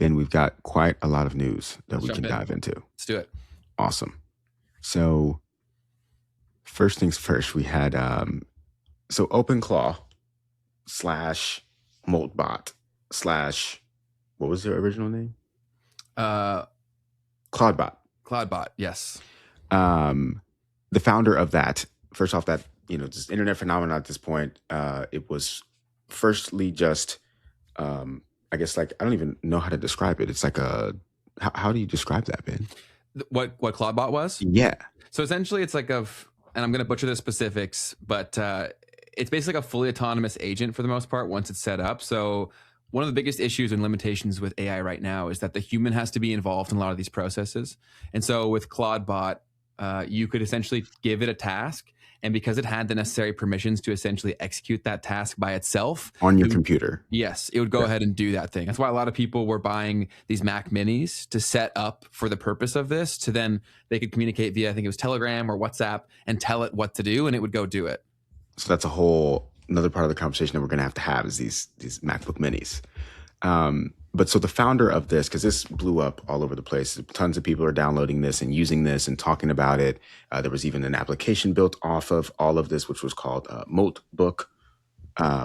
and we've got quite a lot of news that Let's we can jump in. dive into. Let's do it. Awesome. So first things first, we had so OpenClaw slash Moltbot slash, what was their original name? Cloudbot. Cloudbot, yes. The founder of that, first off, that, this internet phenomenon at this point, it was firstly just, I guess, like, I don't even know how to describe it. It's like how do you describe that, Ben? What Cloudbot was? Yeah. So essentially it's like and I'm going to butcher the specifics, but it's basically like a fully autonomous agent for the most part once it's set up. So one of the biggest issues and limitations with AI right now is that the human has to be involved in a lot of these processes. And so with Cloudbot, you could essentially give it a task, and because it had the necessary permissions to essentially execute that task by itself on your computer, yes, it would go ahead and do that thing. That's why a lot of people were buying these Mac Minis to set up for the purpose of this, to then they could communicate via, I think it was Telegram or WhatsApp, and tell it what to do, and it would go do it. So that's another part of the conversation that we're going to have is these MacBook Minis. But so the founder of this, because this blew up all over the place, tons of people are downloading this and using this and talking about it. There was even an application built off of all of this, which was called Moltbook,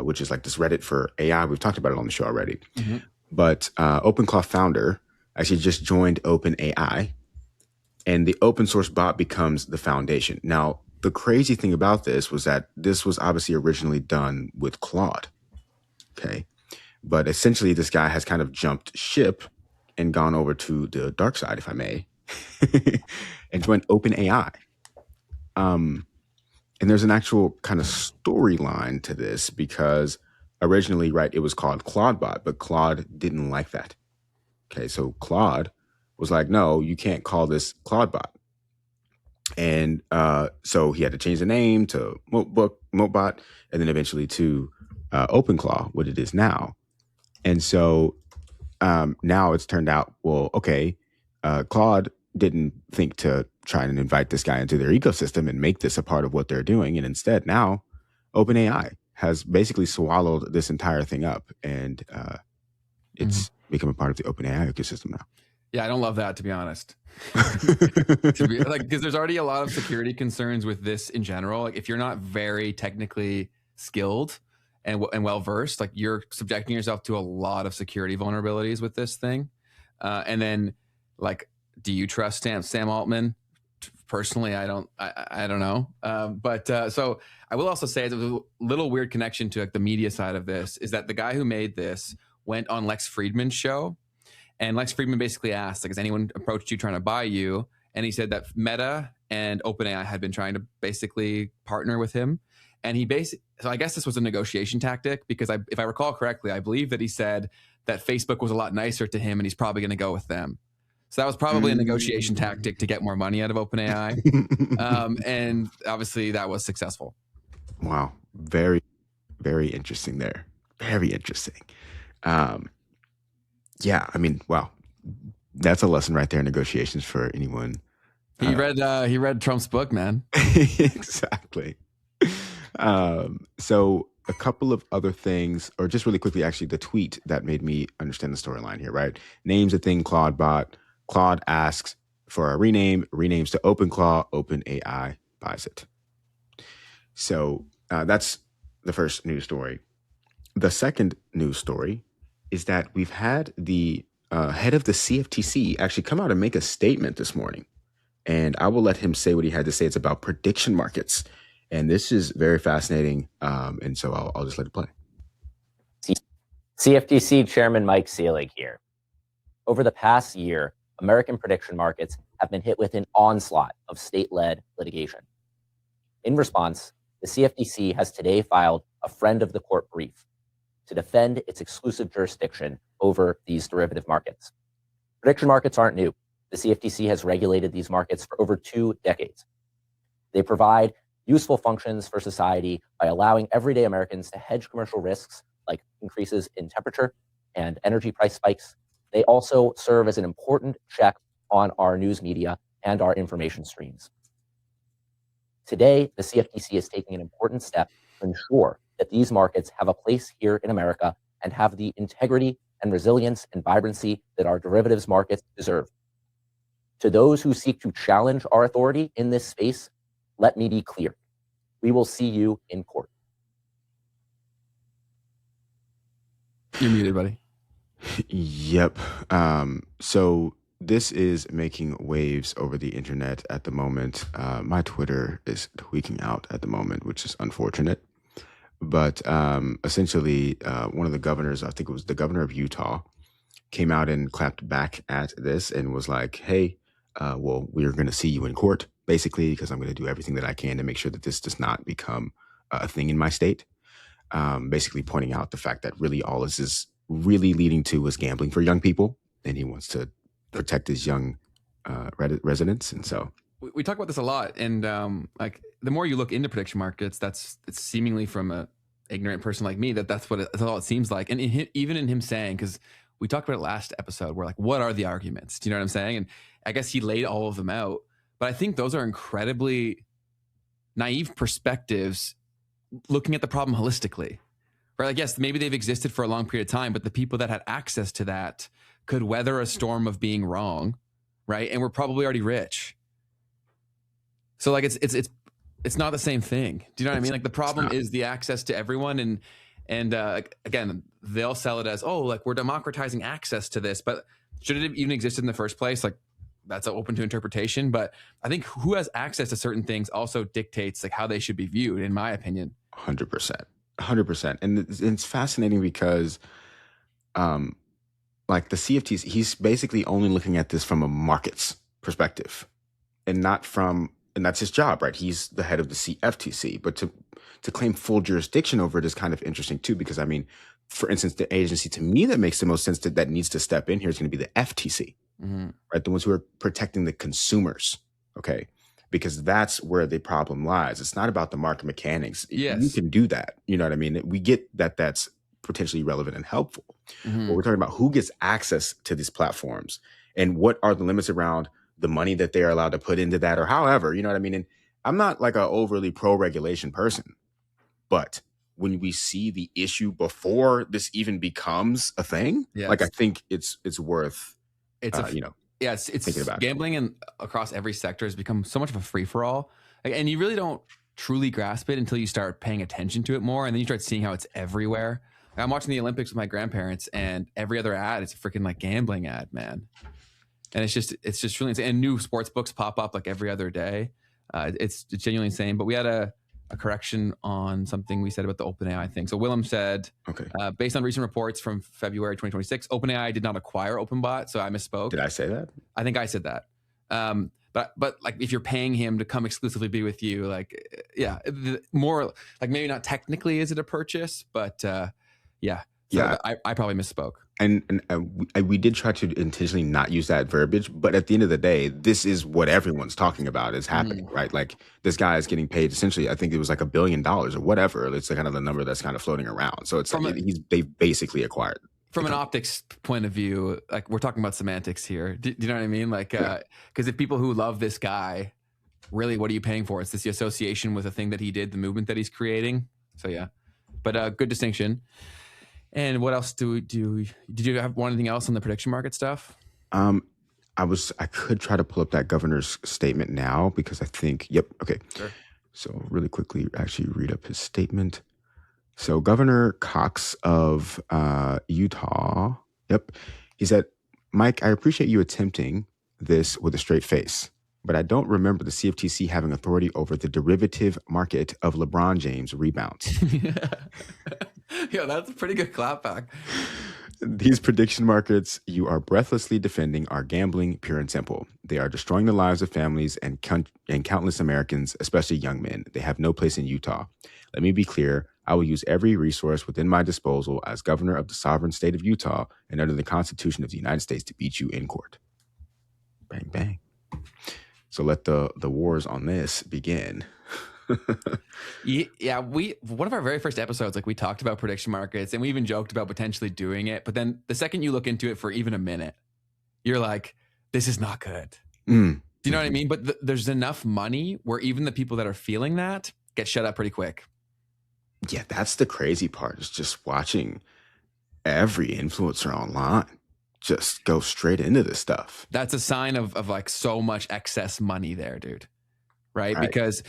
which is like this Reddit for AI. We've talked about it on the show already. Mm-hmm. But OpenClaw founder actually just joined OpenAI, and the open source bot becomes the foundation. Now, the crazy thing about this was that this was obviously originally done with Claude. Okay. But essentially, this guy has kind of jumped ship and gone over to the dark side, if I may, and joined OpenAI. And there's an actual kind of storyline to this, because originally, right, it was called Claudebot, but Claude didn't like that. Okay, so Claude was like, no, you can't call this Claudebot. And so he had to change the name to Moltbot, and then eventually to OpenClaw, what it is now. And so now it's turned out, well, okay, Claude didn't think to try and invite this guy into their ecosystem and make this a part of what they're doing. And instead, now OpenAI has basically swallowed this entire thing up, and it's become a part of the OpenAI ecosystem now. Yeah, I don't love that, to be honest. Because there's already a lot of security concerns with this in general. Like, if you're not very technically skilled and well versed, like, you're subjecting yourself to a lot of security vulnerabilities with this thing. And then, like, do you trust Sam Altman? Personally, I don't know. So I will also say, there's a little weird connection to, like, the media side of this, is that the guy who made this went on Lex Fridman's show, and Lex Fridman basically asked, like, has anyone approached you trying to buy you? And he said that Meta and OpenAI had been trying to basically partner with him. And so I guess this was a negotiation tactic, because if I recall correctly, I believe that he said that Facebook was a lot nicer to him and he's probably going to go with them. So that was probably a negotiation tactic to get more money out of OpenAI. And obviously that was successful. Wow. Very, very interesting there. Very interesting. Yeah, I mean, wow. That's a lesson right there in negotiations for anyone. He read Trump's book, man. Exactly. So a couple of other things, or just really quickly, actually, the tweet that made me understand the storyline here, right? Names the thing Claudebot. Claude asks for a rename, renames to OpenClaw, OpenAI buys it. So that's the first news story. The second news story is that we've had the head of the CFTC actually come out and make a statement this morning. And I will let him say what he had to say. It's about prediction markets. And this is very fascinating. And so I'll just let it play. CFTC Chairman Mike Selig here. Over the past year, American prediction markets have been hit with an onslaught of state-led litigation. In response, the CFTC has today filed a friend of the court brief to defend its exclusive jurisdiction over these derivative markets. Prediction markets aren't new. The CFTC has regulated these markets for over 2 decades. They provide useful functions for society by allowing everyday Americans to hedge commercial risks like increases in temperature and energy price spikes. They also serve as an important check on our news media and our information streams. Today, the CFTC is taking an important step to ensure that these markets have a place here in America and have the integrity and resilience and vibrancy that our derivatives markets deserve. To those who seek to challenge our authority in this space, let me be clear. We will see you in court. You're muted, buddy. Yep. So this is making waves over the internet at the moment. My Twitter is tweaking out at the moment, which is unfortunate. But essentially, one of the governors, I think it was the governor of Utah, came out and clapped back at this and was like, hey, well, we're going to see you in court, basically, because I'm going to do everything that I can to make sure that this does not become a thing in my state. Basically pointing out the fact that really all this is really leading to is gambling for young people. And he wants to protect his young residents. And so we talk about this a lot. And like the more you look into prediction markets, it's seemingly from a ignorant person like me, that's all it seems like. And even in him saying, because we talked about it last episode, we're like, what are the arguments? Do you know what I'm saying? And I guess he laid all of them out. But I think those are incredibly naive perspectives looking at the problem holistically. Right? Like, yes, maybe they've existed for a long period of time, but the people that had access to that could weather a storm of being wrong, right? And we're probably already rich. So like it's not the same thing. Do you know what I mean? Like the problem is the access to everyone, and again, they'll sell it as, oh, like we're democratizing access to this, but should it have even existed in the first place? Like that's open to interpretation. But I think who has access to certain things also dictates like how they should be viewed, in my opinion. 100%. And it's fascinating because, like the CFTC, he's basically only looking at this from a markets perspective, and that's his job, right? He's the head of the CFTC, but to claim full jurisdiction over it is kind of interesting too, because I mean, for instance, the agency to me that makes the most sense that needs to step in here is going to be the FTC, right? The ones who are protecting the consumers, okay? Because that's where the problem lies. It's not about the market mechanics. Yes. You can do that. You know what I mean? We get that that's potentially relevant and helpful. But we're talking about who gets access to these platforms and what are the limits around the money that they're allowed to put into that, or however, you know what I mean? And I'm not like an overly pro-regulation person, but when we see the issue before this even becomes a thing, like I think it's worth, it's thinking about gambling and across every sector has become so much of a free-for-all, and you really don't truly grasp it until you start paying attention to it more, and then you start seeing how it's everywhere. I'm watching the Olympics with my grandparents, and every other ad is a freaking like gambling ad, man. And it's just really insane. And new sports books pop up like every other day. It's genuinely insane. But we had a correction on something we said about the OpenAI thing. So Willem said, okay, based on recent reports from February 2026, OpenAI did not acquire OpenBot. So I misspoke. Did I say that? I think I said that. But like if you're paying him to come exclusively be with you, like, yeah, more like maybe not technically is it a purchase, but yeah. So yeah, I probably misspoke. And we did try to intentionally not use that verbiage, but at the end of the day, this is what everyone's talking about is happening, right? Like this guy is getting paid essentially, I think it was like $1 billion or whatever. It's kind of the number that's kind of floating around. So it's like they basically acquired. From an optics point of view, like we're talking about semantics here. Do you know what I mean? Like, because if people who love this guy, really, what are you paying for? It's this the association with the thing that he did, the movement that he's creating. So yeah, but good distinction. And what else did you have anything else on the prediction market stuff? I could try to pull up that governor's statement now because I think, okay. Sure. So really quickly, actually read up his statement. So Governor Cox of Utah, he said, Mike, I appreciate you attempting this with a straight face, but I don't remember the CFTC having authority over the derivative market of LeBron James rebounds. Yeah, that's a pretty good clapback. These prediction markets you are breathlessly defending are gambling, pure and simple. They are destroying the lives of families and countless Americans, especially young men. They have no place in Utah. Let me be clear. I will use every resource within my disposal as governor of the sovereign state of Utah and under the Constitution of the United States to beat you in court. Bang, bang. So let the wars on this begin. Yeah, one of our very first episodes, like we talked about prediction markets and we even joked about potentially doing it. But then the second you look into it for even a minute, you're like, this is not good. Do you know what I mean? But there's enough money where even the people that are feeling that get shut up pretty quick. Yeah, that's the crazy part is just watching every influencer online just go straight into this stuff. That's a sign of like so much excess money there, dude. Right? Right. Because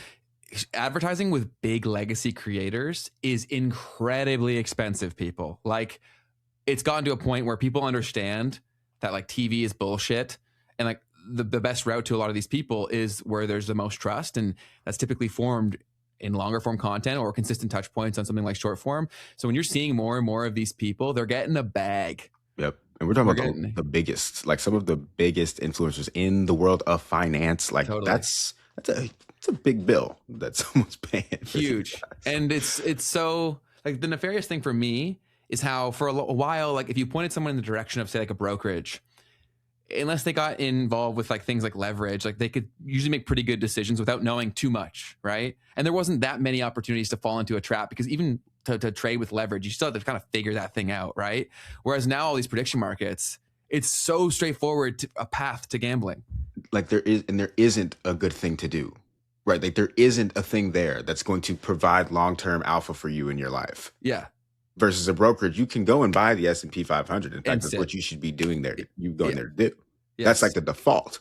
advertising with big legacy creators is incredibly expensive, people. Like, it's gotten to a point where people understand that like TV is bullshit, and like the best route to a lot of these people is where there's the most trust, and that's typically formed in longer form content or consistent touch points on something like short form. So when you're seeing more and more of these people, they're getting a bag. Yep. And we're talking about the biggest, like some of the biggest influencers in the world of finance. Like Totally. that's a big bill that someone's paying. Huge. And it's so like the nefarious thing for me is how for a while, like if you pointed someone in the direction of say like a brokerage, unless they got involved with like things like leverage, like they could usually make pretty good decisions without knowing too much, right? And there wasn't that many opportunities to fall into a trap, because even to trade with leverage, you still have to kind of figure that thing out, right? Whereas now all these prediction markets, it's so straightforward to a path to gambling. Like there is, and there isn't a good thing to do, right? Like there isn't a thing there that's going to provide long-term alpha for you in your life. Yeah. Versus a brokerage, you can go and buy the S&P 500. In fact, And that's sit. what you should be doing there. You going Yeah. there to do. Yes. That's like the default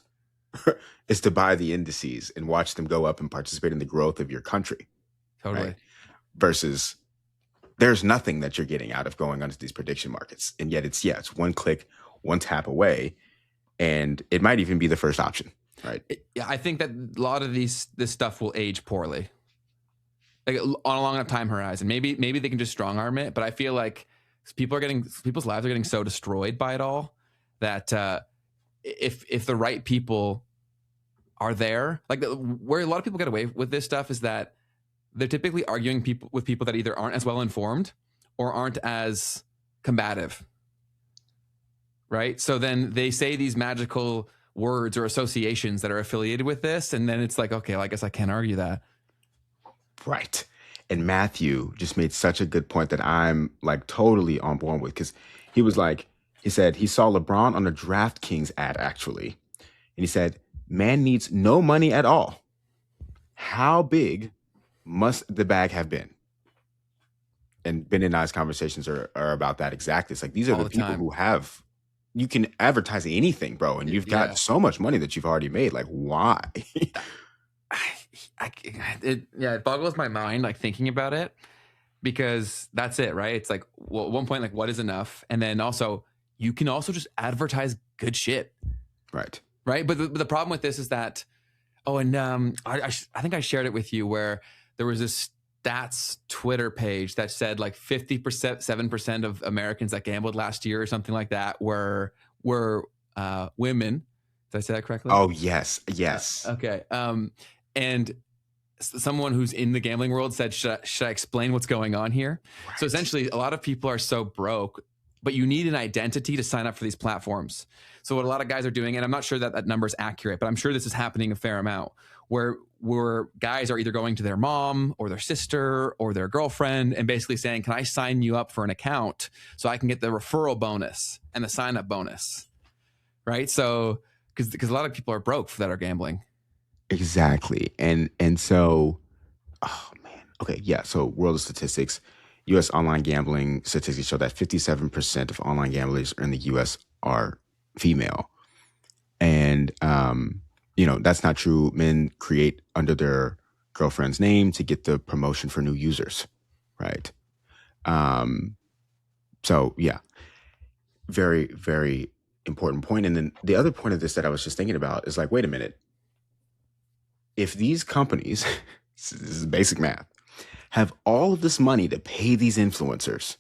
is to buy the indices and watch them go up and participate in the growth of your country. Totally. Right? Versus there's nothing that you're getting out of going onto these prediction markets. And yet it's one click, one tap away. And it might even be the first option, right? Yeah, I think that a lot of this stuff will age poorly, like on a long enough time horizon. Maybe they can just strong arm it, but I feel like people's lives are getting so destroyed by it all that if the right people are there, like where a lot of people get away with this stuff is that they're typically arguing with people that either aren't as well informed or aren't as combative. Right. So then they say these magical words or associations that are affiliated with this. And then it's like, okay, well, I guess I can't argue that. Right. And Matthew just made such a good point that I'm like totally on board with, because he said he saw LeBron on a DraftKings ad actually. And he said, man needs no money at all. How big must the bag have been? And Ben and I's conversations are about that exactly. It's like, these are All the the people time. who have, you can advertise anything, bro. And you've got Yeah. so much money that you've already made. Like, why? It boggles my mind, like thinking about it, because that's it, right? It's like, well, at one point, like, what is enough? And then also, you can also just advertise good shit, Right. right? But the problem with this is that, I think I shared it with you where there was this stats Twitter page that said like 7% of Americans that gambled last year or something like that were women. Did I say that correctly? Oh, yes. Yes. Okay. And someone who's in the gambling world said, should I explain what's going on here? Right. So essentially, a lot of people are so broke, but you need an identity to sign up for these platforms. So what a lot of guys are doing, and I'm not sure that number is accurate, but I'm sure this is happening a fair amount, where guys are either going to their mom or their sister or their girlfriend and basically saying, can I sign you up for an account so I can get the referral bonus and the sign up bonus? Right. So because a lot of people are broke that are gambling. Exactly. And so, oh man. Okay. Yeah. So world of statistics, U.S. online gambling statistics show that 57% of online gamblers in the U.S. are female. And, that's not true. Men create under their girlfriend's name to get the promotion for new users. Right. So yeah, very, very important point. And then the other point of this that I was just thinking about is like, wait a minute. If these companies, this is basic math, have all of this money to pay these influencers,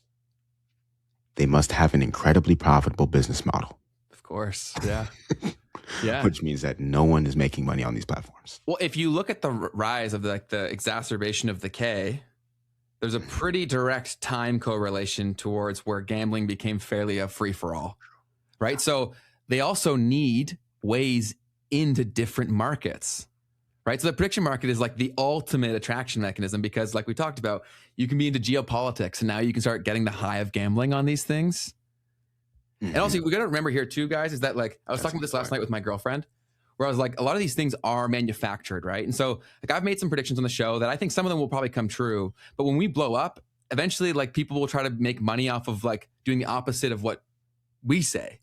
they must have an incredibly profitable business model. Of course. Yeah. Yeah. Which means that no one is making money on these platforms. Well, if you look at the rise of the exacerbation of the K, there's a pretty direct time correlation towards where gambling became fairly a free-for-all, right? So they also need ways into different markets, right? So the prediction market is like the ultimate attraction mechanism because, like we talked about, you can be into geopolitics and now you can start getting the high of gambling on these things. And also, we got to remember here too, guys, is that like I was talking about this last night with my girlfriend, where I was like, a lot of these things are manufactured, right? And so like I've made some predictions on the show that I think some of them will probably come true, but when we blow up, eventually like people will try to make money off of like doing the opposite of what we say.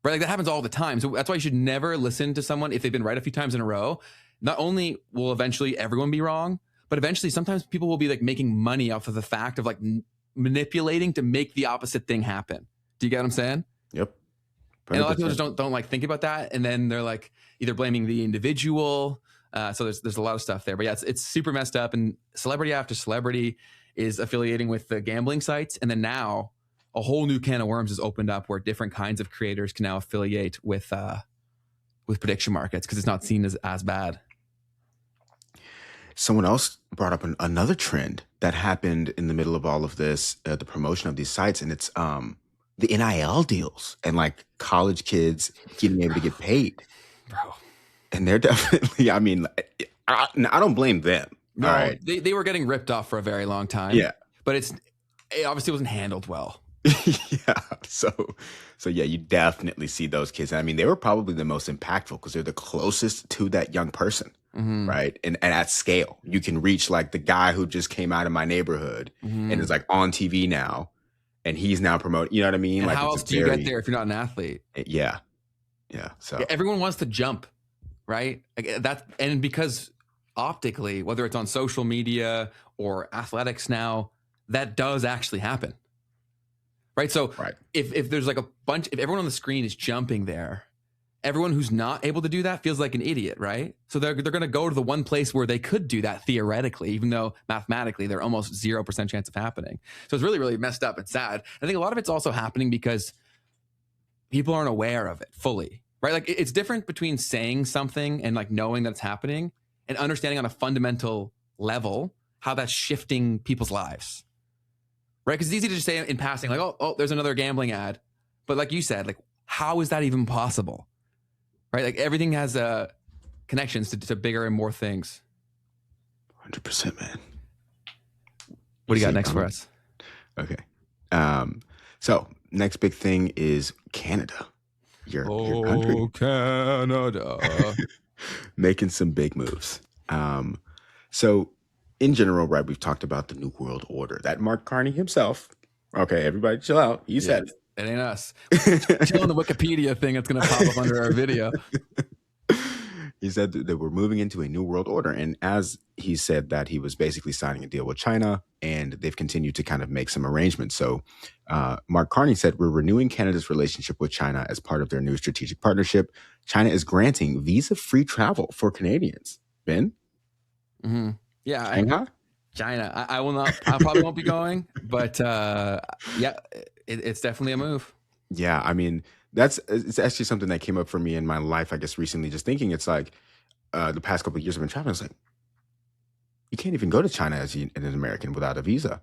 Right? Like that happens all the time. So that's why you should never listen to someone if they've been right a few times in a row. Not only will eventually everyone be wrong, but eventually sometimes people will be like making money off of the fact of like manipulating to make the opposite thing happen. Do you get what I'm saying? Yep. 100%. And a lot of people just don't like think about that. And then they're like either blaming the individual. So there's a lot of stuff there. But yeah, it's super messed up. And celebrity after celebrity is affiliating with the gambling sites. And then now a whole new can of worms is opened up where different kinds of creators can now affiliate with prediction markets because it's not seen as bad. Someone else brought up another trend that happened in the middle of all of this, the promotion of these sites, and it's the NIL deals and like college kids getting able to get paid. Bro. And they're definitely, I mean, I don't blame them. No, all right. They were getting ripped off for a very long time. Yeah. But it obviously wasn't handled well. Yeah. So yeah, you definitely see those kids. I mean, they were probably the most impactful because they're the closest to that young person, right? And at scale, you can reach like the guy who just came out of my neighborhood and is like on TV now, and he's now promoting. You know what I mean? And like, how else do you get there if you're not an athlete? Yeah. So everyone wants to jump, right? And because optically, whether it's on social media or athletics now, that does actually happen. Right. So if there's like if everyone on the screen is jumping there, everyone who's not able to do that feels like an idiot. Right. So they're going to go to the one place where they could do that theoretically, even though mathematically they're almost 0% chance of happening. So it's really, really messed up and sad. I think a lot of it's also happening because people aren't aware of it fully. Right. Like it's different between saying something and like knowing that it's happening and understanding on a fundamental level how that's shifting people's lives. Right? Because it's easy to just say in passing, like, oh, there's another gambling ad. But like you said, like, how is that even possible? Right? Like everything has connections to bigger and more things. 100%, man. What do you got next for us? Okay. So next big thing is Canada. Your country. Canada. Making some big moves. So in general, right, we've talked about the New World Order. That Mark Carney himself. Okay, everybody chill out. He said it. It ain't us. Chill on the Wikipedia thing that's going to pop up under our video. He said that we're moving into a new world order. And as he said that, he was basically signing a deal with China, and they've continued to kind of make some arrangements. So Mark Carney said, we're renewing Canada's relationship with China as part of their new strategic partnership. China is granting visa-free travel for Canadians. Ben? Mm-hmm. Yeah. China? I will not. I probably won't be going, but yeah, it's definitely a move. Yeah, I mean, it's actually something that came up for me in my life, I guess, recently. Just thinking, it's like the past couple of years I've been traveling. It's like you can't even go to China as an American without a visa,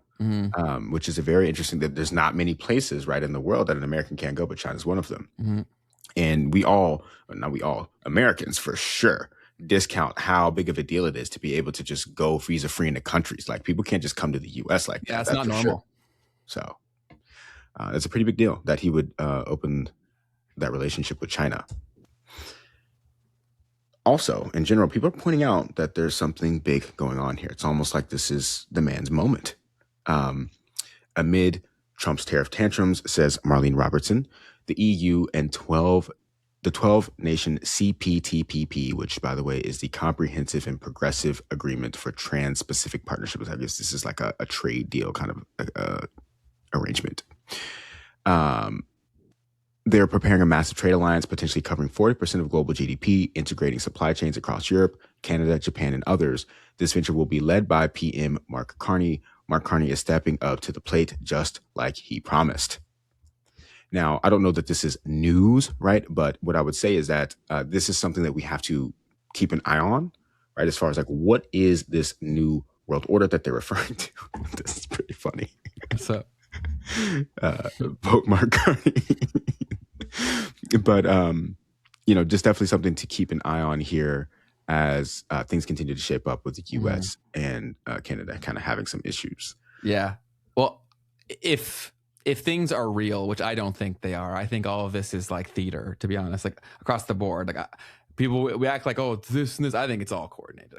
which is a very interesting. That there's not many places right in the world that an American can't go, but China's one of them. Mm-hmm. And not we all, Americans for sure, discount how big of a deal it is to be able to just go visa free into countries. Like people can't just come to the U.S. like that. Yeah, it's not normal. Sure. So it's a pretty big deal that he would open that relationship with China. Also, in general, people are pointing out that there's something big going on here. It's almost like this is the man's moment. Amid Trump's tariff tantrums, says Marlene Robertson, the EU and the 12-nation CPTPP, which, by the way, is the Comprehensive and Progressive Agreement for Trans-Pacific Partnerships. I guess this is like a trade deal kind of arrangement. They're preparing a massive trade alliance, potentially covering 40% of global GDP, integrating supply chains across Europe, Canada, Japan, and others. This venture will be led by PM Mark Carney. Mark Carney is stepping up to the plate just like he promised. Now, I don't know that this is news, right? But what I would say is that this is something that we have to keep an eye on, right? As far as like, what is this new world order that they're referring to? This is pretty funny. What's up? Vote Mark Carney. But, just definitely something to keep an eye on here as things continue to shape up with the U.S. and Canada kind of having some issues. Yeah. Well, if things are real, which I don't think they are, I think all of this is like theater, to be honest, like across the board. Like we act like, oh, this and this. I think it's all coordinated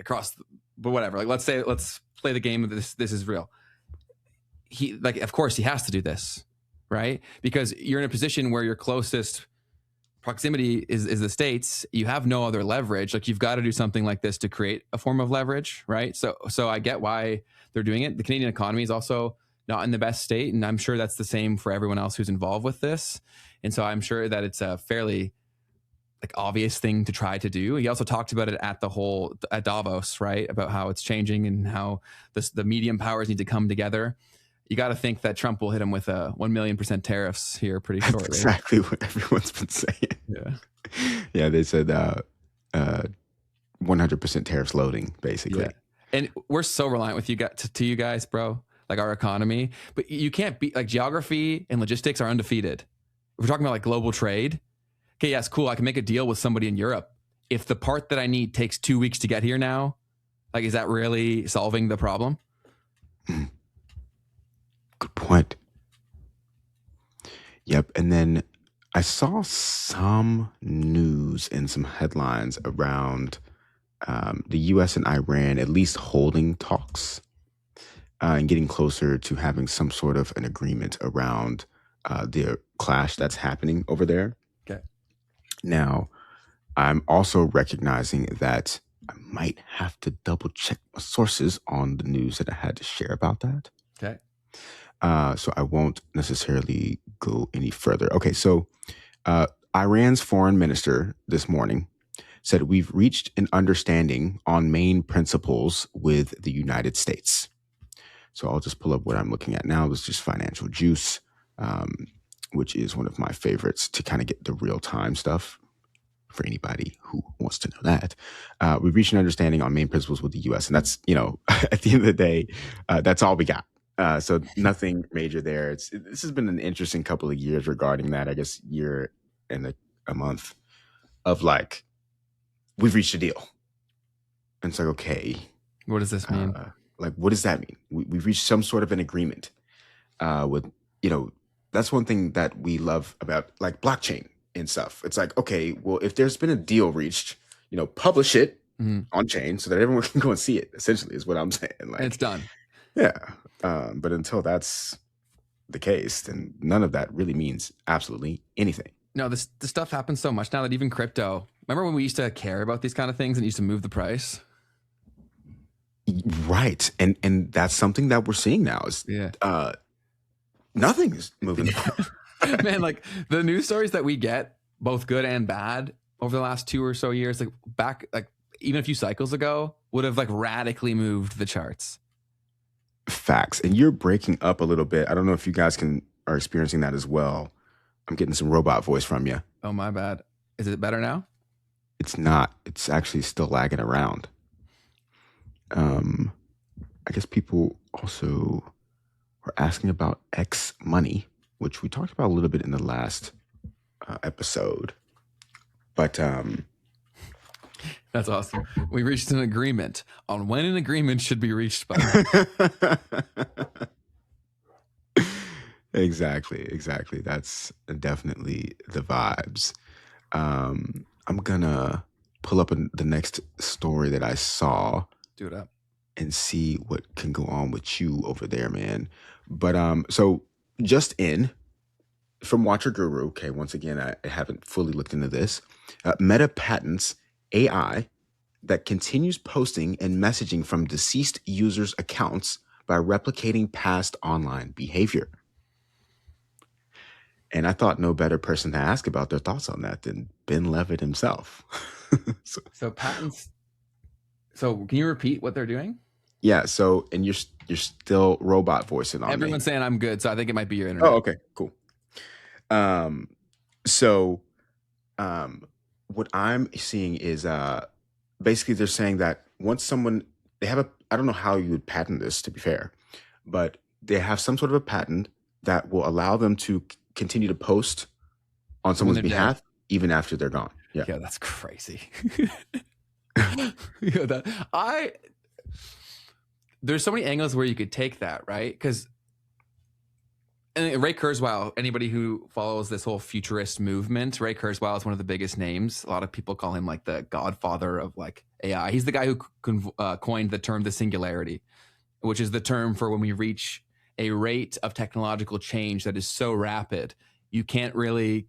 but whatever. Like let's play the game of this. This is real. of course he has to do this, right? Because you're in a position where your closest proximity is the States. You have no other leverage. Like, you've got to do something like this to create a form of leverage, right? So I get why they're doing it. The Canadian economy is also not in the best state, and I'm sure that's the same for everyone else who's involved with this. And so I'm sure that it's a fairly like obvious thing to try to do. He also talked about it at Davos, right? About how it's changing and how the medium powers need to come together. You got to think that Trump will hit him with 1,000,000% tariffs here pretty shortly. That's exactly what everyone's been saying. Yeah, they said 100% tariffs loading, basically. Yeah. And we're so reliant with you guys, bro. Like, our economy, but you can't be like, geography and logistics are undefeated. If we're talking about like global trade, okay, yes, cool. I can make a deal with somebody in Europe. If the part that I need takes 2 weeks to get here now, like, is that really solving the problem? Good point. Yep. And then I saw some news and some headlines around the U.S. and Iran at least holding talks and getting closer to having some sort of an agreement around the clash that's happening over there. Okay. Now, I'm also recognizing that I might have to double check my sources on the news that I had to share about that. Okay. So I won't necessarily go any further. Okay, so Iran's foreign minister this morning said we've reached an understanding on main principles with the United States. So I'll just pull up what I'm looking at now. It's just Financial Juice, which is one of my favorites to kind of get the real-time stuff for anybody who wants to know that. We've reached an understanding on main principles with the U.S., and that's, at the end of the day, that's all we got. So nothing major there. This has been an interesting couple of years regarding that, I guess, year and a month of like, we've reached a deal. And it's like, okay. What does this mean? Like, what does that mean? We've reached some sort of an agreement with, that's one thing that we love about like blockchain and stuff. It's like, okay, well, if there's been a deal reached, publish it on chain so that everyone can go and see it, essentially, is what I'm saying. Like, and it's done. Yeah. But until that's the case, then none of that really means absolutely anything. No, this stuff happens so much now that even crypto. Remember when we used to care about these kind of things and used to move the price? Right. And that's something that we're seeing now is nothing is moving. Man, like the news stories that we get, both good and bad, over the last 2 or so years, like back, like even a few cycles ago, would have like radically moved the charts. Facts. And you're breaking up a little bit. I don't know if you guys are experiencing that as well. I'm getting some robot voice from you. Oh, my bad. Is it better now? It's not. It's actually still lagging around. I guess people also were asking about X money, which we talked about a little bit in the last episode. But that's awesome. We reached an agreement on when an agreement should be reached by. Exactly. That's definitely the vibes. I'm gonna pull up the next story that I saw. Do it up. And see what can go on with you over there, man. But so just from Watcher Guru, okay, once again, I haven't fully looked into this. Meta patents AI that continues posting and messaging from deceased users' accounts by replicating past online behavior. And I thought no better person to ask about their thoughts on that than Ben Levitt himself. So patents. So can you repeat what they're doing? Yeah. So, and you're still robot voicing on Everyone's me. saying I'm good, so I think it might be your internet. Oh, okay, cool. So, what I'm seeing is basically they're saying that once someone they have I don't know how you would patent this, to be fair, but they have some sort of a patent that will allow them to continue to post on someone's behalf even after they're gone. Yeah, that's crazy. There's so many angles where you could take that, right? Because Ray Kurzweil, anybody who follows this whole futurist movement, Ray Kurzweil is one of the biggest names. A lot of people call him like the godfather of like AI. He's the guy who coined the term the singularity, which is the term for when we reach a rate of technological change that is so rapid, you can't really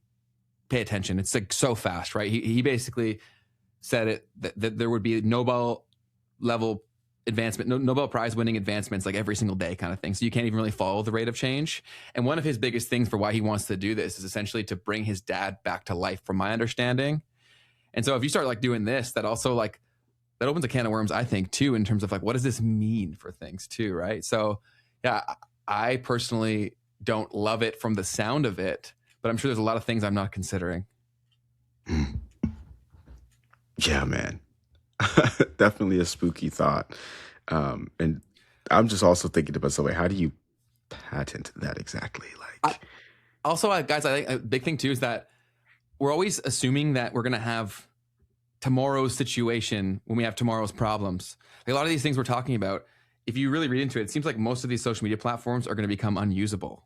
pay attention. It's like so fast, right? He basically said it that there would be Nobel level advancement, Nobel Prize winning advancements like every single day kind of thing. So you can't even really follow the rate of change. And one of his biggest things for why he wants to do this is essentially to bring his dad back to life, from my understanding. And so if you start like doing this, that also like, that opens a can of worms, I think, too, in terms of like, what does this mean for things too, right? So yeah, I personally don't love it from the sound of it, but I'm sure there's a lot of things I'm not considering. Yeah, man. Definitely a spooky thought. And I'm just also thinking to myself, like, how do you patent that exactly? Like, also, guys, I think a big thing too is that we're always assuming that we're going to have tomorrow's situation when we have tomorrow's problems. Like a lot of these things we're talking about, if you really read into it, it seems like most of these social media platforms are going to become unusable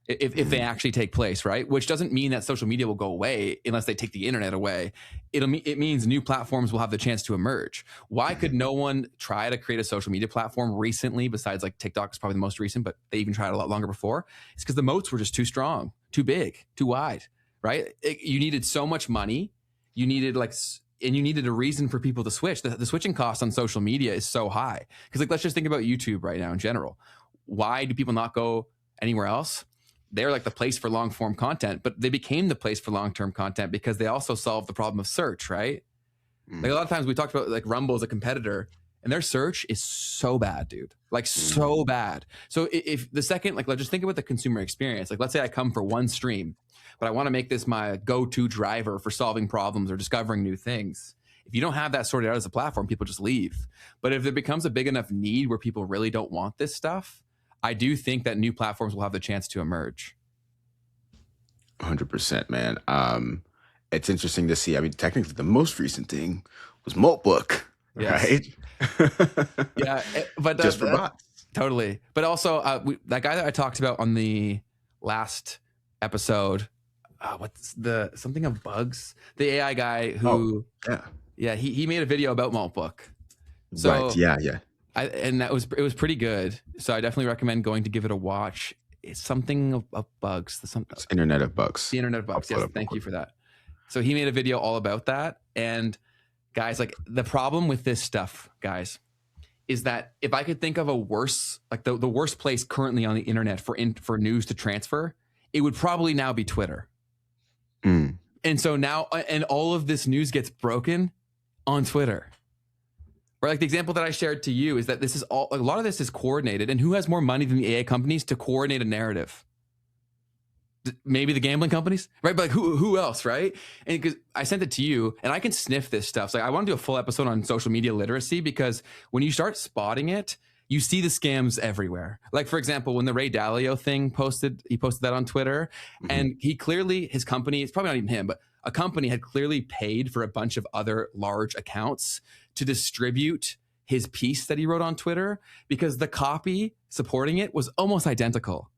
if they actually take place, right? Which doesn't mean that social media will go away unless they take the internet away. It means new platforms will have the chance to emerge. Why could no one try to create a social media platform recently, besides like TikTok is probably the most recent, but they even tried a lot longer before? It's because the moats were just too strong, too big, too wide, right? You needed so much money. You needed and you needed a reason for people to switch. The switching cost on social media is so high. Because like, let's just think about YouTube right now in general. Why do people not go anywhere else? They're like the place for long form content, but they became the place for long-term content because they also solved the problem of search, right? Like a lot of times we talked about like Rumble as a competitor, and their search is so bad, dude. Like so bad. So if the second, like, let's just think about the consumer experience. Like, let's say I come for one stream, but I want to make this my go-to driver for solving problems or discovering new things. If you don't have that sorted out as a platform, people just leave. But if there becomes a big enough need where people really don't want this stuff, I do think that new platforms will have the chance to emerge. 100%, man. It's interesting to see. I mean, technically, the most recent thing was Maltbook, right? Yeah, but just for bots. Totally. But also, that guy that I talked about on the last episode, what's the something of bugs? The AI guy who, he made a video about Maltbook. So, right. Yeah. And it was pretty good. So I definitely recommend going to give it a watch. It's something of bugs. It's Internet of Bugs. The Internet of Bugs. Yes, thank you for that. So he made a video all about that. And guys, like the problem with this stuff, guys, is that if I could think of a worse, like the worst place currently on the internet for news to transfer, it would probably now be Twitter. And so now, and all of this news gets broken on Twitter. Or like the example that I shared to you is that this is all, a lot of this is coordinated, and who has more money than the AI companies to coordinate a narrative? Maybe the gambling companies, right? But like who else, right? And because I sent it to you, and I can sniff this stuff. So like, I want to do a full episode on social media literacy, because when you start spotting it, you see the scams everywhere. Like for example, when the Ray Dalio thing he posted that on Twitter, and he clearly, his company, it's probably not even him, but a company had clearly paid for a bunch of other large accounts to distribute his piece that he wrote on Twitter, because the copy supporting it was almost identical.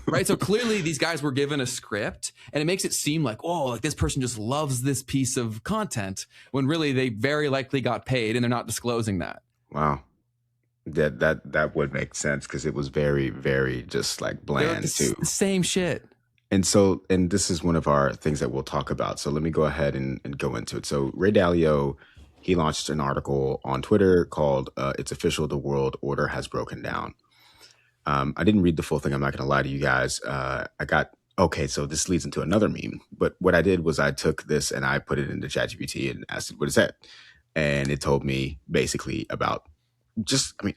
Right? So clearly these guys were given a script, and it makes it seem like, oh, like this person just loves this piece of content, when really they very likely got paid and they're not disclosing that. Wow. That would make sense, because it was very, very just like bland too. The same shit. And so, and this is one of our things that we'll talk about. So let me go ahead and go into it. So Ray Dalio, he launched an article on Twitter called "It's Official, the World Order Has Broken Down." I didn't read the full thing. I'm not going to lie to you guys. Okay, so this leads into another meme. But what I did was I took this and I put it into ChatGPT and asked it what it said. And it told me basically about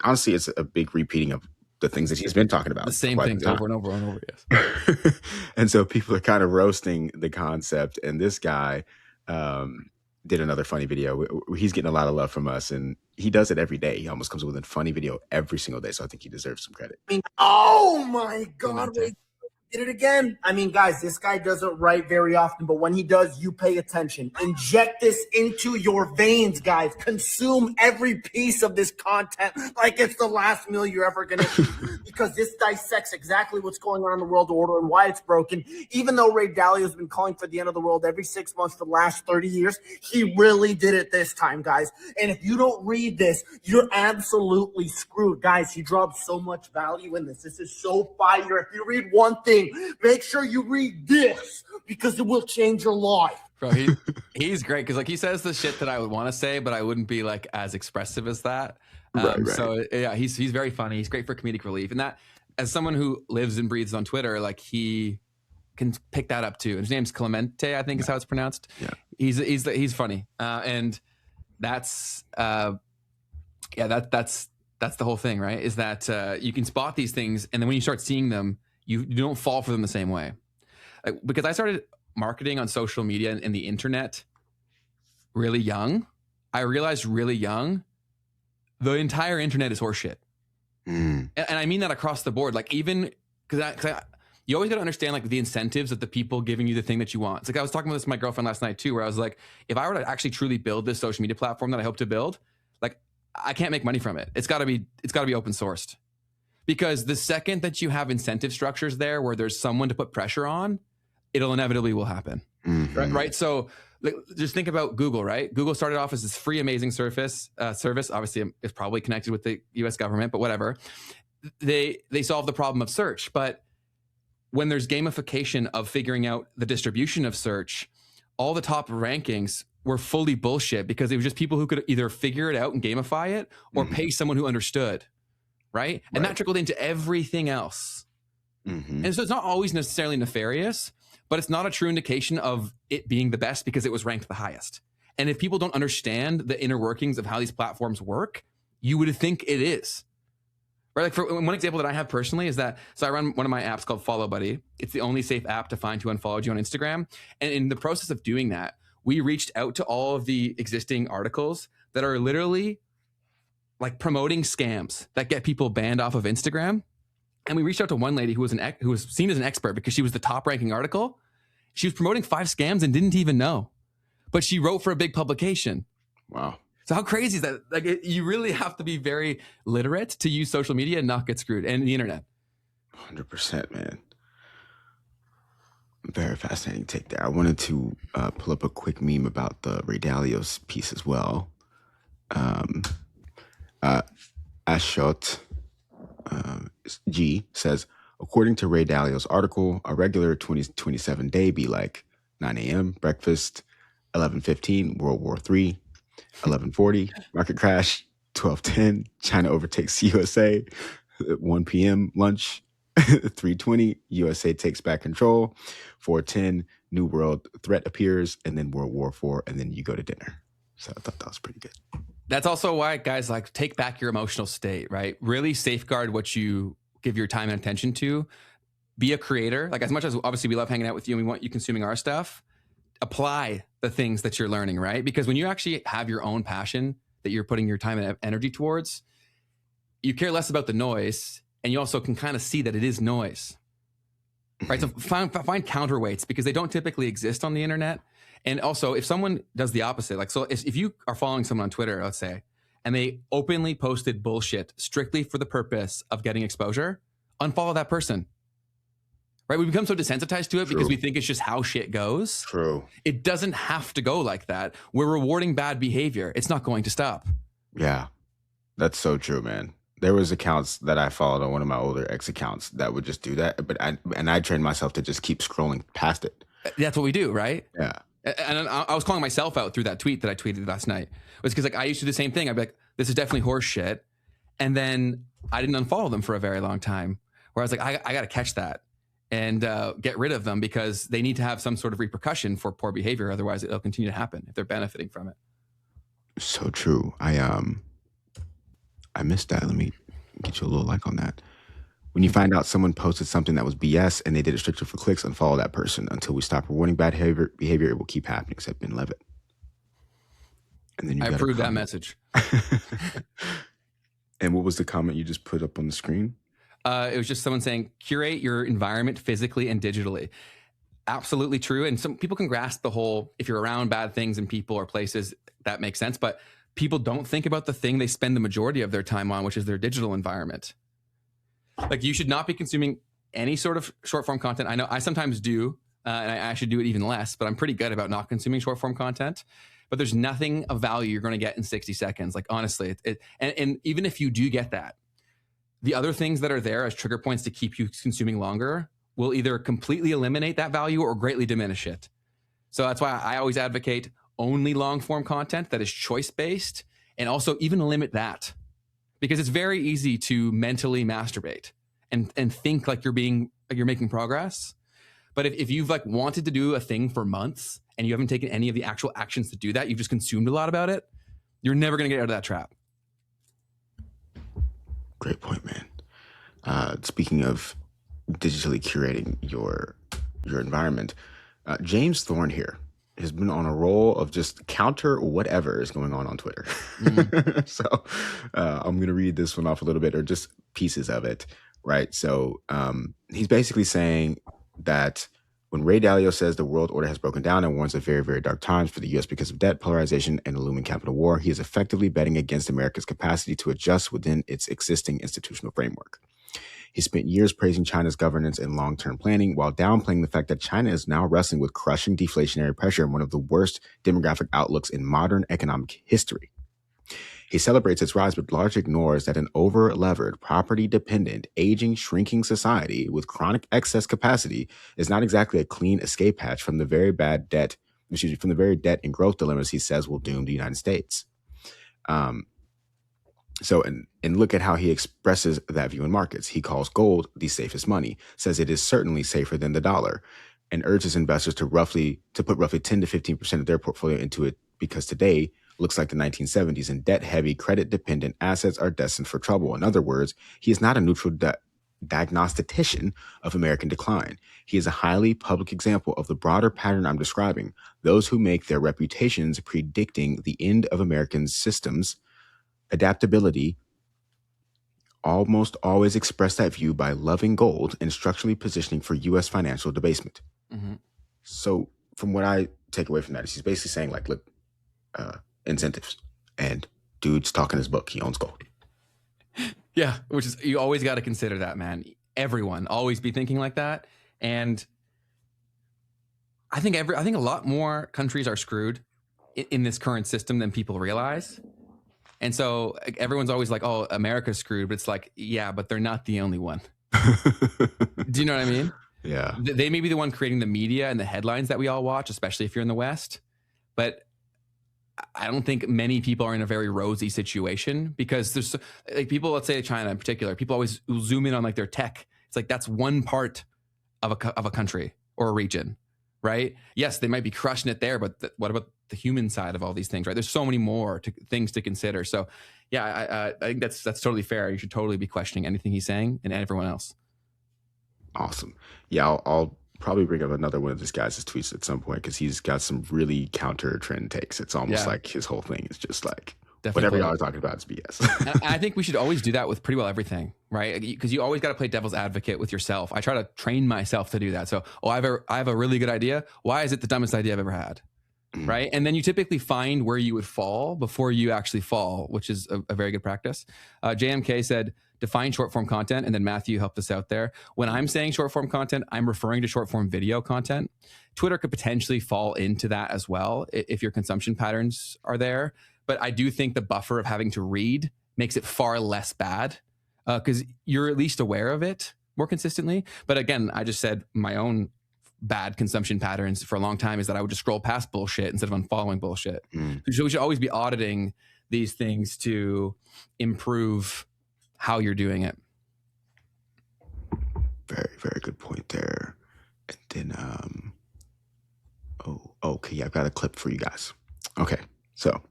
honestly, it's a big repeating of the things that he's been talking about. The same things over and over and over, yes. And so people are kind of roasting the concept. And this guy did another funny video. He's getting a lot of love from us, and he does it every day. He almost comes with a funny video every single day. So I think he deserves some credit. Oh my God. Did it again. I mean, guys, this guy doesn't write very often, but when he does, you pay attention. Inject this into your veins, guys. Consume every piece of this content like it's the last meal you're ever going to eat, because this dissects exactly what's going on in the world order and why it's broken. Even though Ray Dalio has been calling for the end of the world every 6 months for the last 30 years, he really did it this time, guys. And if you don't read this, you're absolutely screwed. Guys, he drops so much value in this. This is so fire. If you read one thing, make sure you read this, because it will change your life. Bro, he's great, because like he says the shit that I would want to say, but I wouldn't be like as expressive as that. Right. So yeah, he's very funny. He's great for comedic relief, and that, as someone who lives and breathes on Twitter, like he can pick that up too. His name's Clemente, I think is how it's pronounced. Yeah, he's funny, and that's that's the whole thing, right? Is that you can spot these things, and then when you start seeing them, you don't fall for them the same way. Like, because I started marketing on social media and the internet really young, I realized really young, the entire internet is horseshit. And I mean that across the board. Like, even because you always got to understand like the incentives of the people giving you the thing that you want. It's like I was talking about this with my girlfriend last night too, where I was like, if I were to actually truly build this social media platform that I hope to build, like I can't make money from it. It's got to be open sourced. Because the second that you have incentive structures there where there's someone to put pressure on, it'll inevitably will happen. Right? So just think about Google, right? Google started off as this free, amazing service. Obviously, it's probably connected with the US government, but whatever. They solved the problem of search. But when there's gamification of figuring out the distribution of search, all the top rankings were fully bullshit, because it was just people who could either figure it out and gamify it or pay someone who understood. Right? And that trickled into everything else. And so it's not always necessarily nefarious, but it's not a true indication of it being the best because it was ranked the highest. And if people don't understand the inner workings of how these platforms work, you would think it is. Right? Like, for one example that I have personally is that, so I run one of my apps called Follow Buddy. It's the only safe app to find who unfollowed you on Instagram. And in the process of doing that, we reached out to all of the existing articles that are literally like promoting scams that get people banned off of Instagram. And we reached out to one lady who was seen as an expert because she was the top ranking article. She was promoting 5 scams and didn't even know, but she wrote for a big publication. Wow. So how crazy is that? Like, you really have to be very literate to use social media and not get screwed, and the internet. 100%, man. Very fascinating take there. I wanted to pull up a quick meme about the Ray Dalio's piece as well. Ashot G says, according to Ray Dalio's article, a regular 2027 day be like 9 a.m. breakfast, 11:15 World War III, 11:40 market crash, 12:10 China overtakes USA, 1 p.m. lunch, 3:20 USA takes back control, 4:10 New World threat appears, and then World War IV, and then you go to dinner. So I thought that was pretty good. That's also why, guys, like, take back your emotional state, right? Really safeguard what you give your time and attention to. Be a creator. Like, as much as obviously we love hanging out with you and we want you consuming our stuff, apply the things that you're learning, right? Because when you actually have your own passion that you're putting your time and energy towards, you care less about the noise, and you also can kind of see that it is noise, right? So find counterweights, because they don't typically exist on the internet. And also, if someone does the opposite, like, so if you are following someone on Twitter, let's say, and they openly posted bullshit strictly for the purpose of getting exposure, unfollow that person. Right? We become so desensitized to it because we think it's just how shit goes. True. It doesn't have to go like that. We're rewarding bad behavior. It's not going to stop. Yeah, that's so true, man. There was accounts that I followed on one of my older ex accounts that would just do that, but I trained myself to just keep scrolling past it. That's what we do, right? Yeah. And I was calling myself out through that tweet that I tweeted last night. It was because, like, I used to do the same thing. I'd be like, this is definitely horse shit. And then I didn't unfollow them for a very long time, where I was like, I got to catch that and get rid of them, because they need to have some sort of repercussion for poor behavior. Otherwise, it'll continue to happen if they're benefiting from it. So true. I missed that. Let me get you a little like on that. When you find out someone posted something that was BS and they did it strictly for clicks, unfollow that person. Until we stop rewarding bad behavior, it will keep happening, said Ben Levitt. And then I approve that message. And what was the comment you just put up on the screen? It was just someone saying, curate your environment physically and digitally. Absolutely true. And some people can grasp the whole, if you're around bad things and people or places, that makes sense. But people don't think about the thing they spend the majority of their time on, which is their digital environment. Like, you should not be consuming any sort of short form content. I know I sometimes do, and I actually do it even less, but I'm pretty good about not consuming short form content. But there's nothing of value you're going to get in 60 seconds. Like, honestly, and even if you do get that, the other things that are there as trigger points to keep you consuming longer will either completely eliminate that value or greatly diminish it. So that's why I always advocate only long form content that is choice based, and also even limit that, because it's very easy to mentally masturbate and think like you're making progress. But if you've like wanted to do a thing for months and you haven't taken any of the actual actions to do that, you've just consumed a lot about it, you're never going to get out of that trap. Great point, man. Speaking of digitally curating your environment, James Thorne here has been on a roll of just counter whatever is going on Twitter. So I'm going to read this one off a little bit, or just pieces of it, right? So he's basically saying that when Ray Dalio says the world order has broken down and warns of very, very dark times for the U.S. because of debt, polarization, and a looming capital war, he is effectively betting against America's capacity to adjust within its existing institutional framework. He spent years praising China's governance and long-term planning, while downplaying the fact that China is now wrestling with crushing deflationary pressure and one of the worst demographic outlooks in modern economic history. He celebrates its rise, but largely ignores that an over-levered, property-dependent, aging, shrinking society with chronic excess capacity is not exactly a clean escape hatch from the very debt and growth dilemmas he says will doom the United States. So look at how he expresses that view in markets. He calls gold the safest money, says it is certainly safer than the dollar, and urges investors to put roughly 10 to 15% of their portfolio into it, because today looks like the 1970s, and debt-heavy, credit-dependent assets are destined for trouble. In other words, he is not a neutral diagnostician of American decline. He is a highly public example of the broader pattern I'm describing. Those who make their reputations predicting the end of American systems adaptability almost always express that view by loving gold and structurally positioning for U.S. financial debasement. Mm-hmm. So from what I take away from that is he's basically saying, like, look, incentives, and dude's talking his book. He owns gold. Yeah, which is, you always got to consider that, man. Everyone always be thinking like that. And I think a lot more countries are screwed in this current system than people realize. And so everyone's always like, oh, America's screwed. But it's like, yeah, but they're not the only one. Do you know what I mean? Yeah. They may be the one creating the media and the headlines that we all watch, especially if you're in the West. But I don't think many people are in a very rosy situation, because there's like people, let's say China in particular, people always zoom in on like their tech. It's like, that's one part of a country or a region, right? Yes, they might be crushing it there, but what about the human side of all these things, right? There's so many more things to consider. So yeah, I think that's totally fair. You should totally be questioning anything he's saying and everyone else. Awesome. Yeah, I'll probably bring up another one of this guy's tweets at some point, because he's got some really counter trend takes. It's almost like his whole thing is just like, whatever y'all are talking about is BS. I think we should always do that with pretty well everything, right? Because you always got to play devil's advocate with yourself. I try to train myself to do that. So, I have a really good idea. Why is it the dumbest idea I've ever had? Right? And then you typically find where you would fall before you actually fall, which is a very good practice. JMK said, define short form content. And then Matthew helped us out there. When I'm saying short form content, I'm referring to short form video content. Twitter could potentially fall into that as well if your consumption patterns are there. But I do think the buffer of having to read makes it far less bad, because you're at least aware of it more consistently. But again, I just said my own bad consumption patterns for a long time is that I would just scroll past bullshit instead of unfollowing bullshit. So we should always be auditing these things to improve how you're doing it. Very, very good point there. And then, okay, I've got a clip for you guys. Okay, so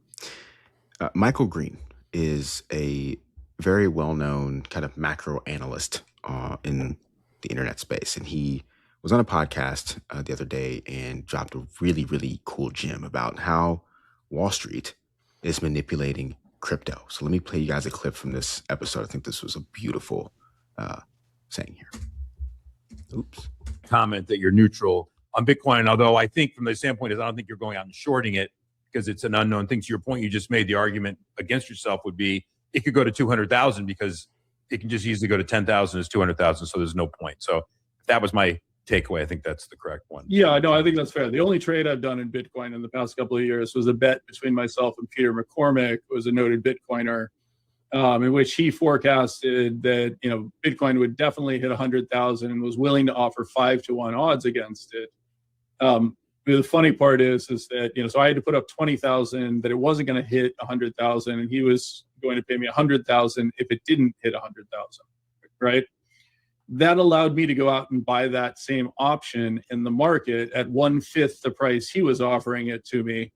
Michael Green is a very well-known kind of macro analyst in the internet space, and he was on a podcast the other day and dropped a really, really cool gem about how Wall Street is manipulating crypto. So let me play you guys a clip from this episode. I think this was a beautiful saying here. Oops. Comment that you're neutral on Bitcoin, although I think from the standpoint is I don't think you're going out and shorting it because it's an unknown thing. To your point, you just made the argument against yourself would be it could go to 200,000 because it can just easily go to 10,000 as 200,000. So there's no point. So that was my takeaway. I think that's the correct one. Yeah, no, I think that's fair. The only trade I've done in Bitcoin in the past couple of years was a bet between myself and Peter McCormick, who was a noted Bitcoiner, in which he forecasted that Bitcoin would definitely hit 100,000 and was willing to offer 5-to-1 odds against it. The funny part is that so I had to put up 20,000 that it wasn't going to hit 100,000, and he was going to pay me 100,000 if it didn't hit 100,000, right? That allowed me to go out and buy that same option in the market at 1/5 the price he was offering it to me.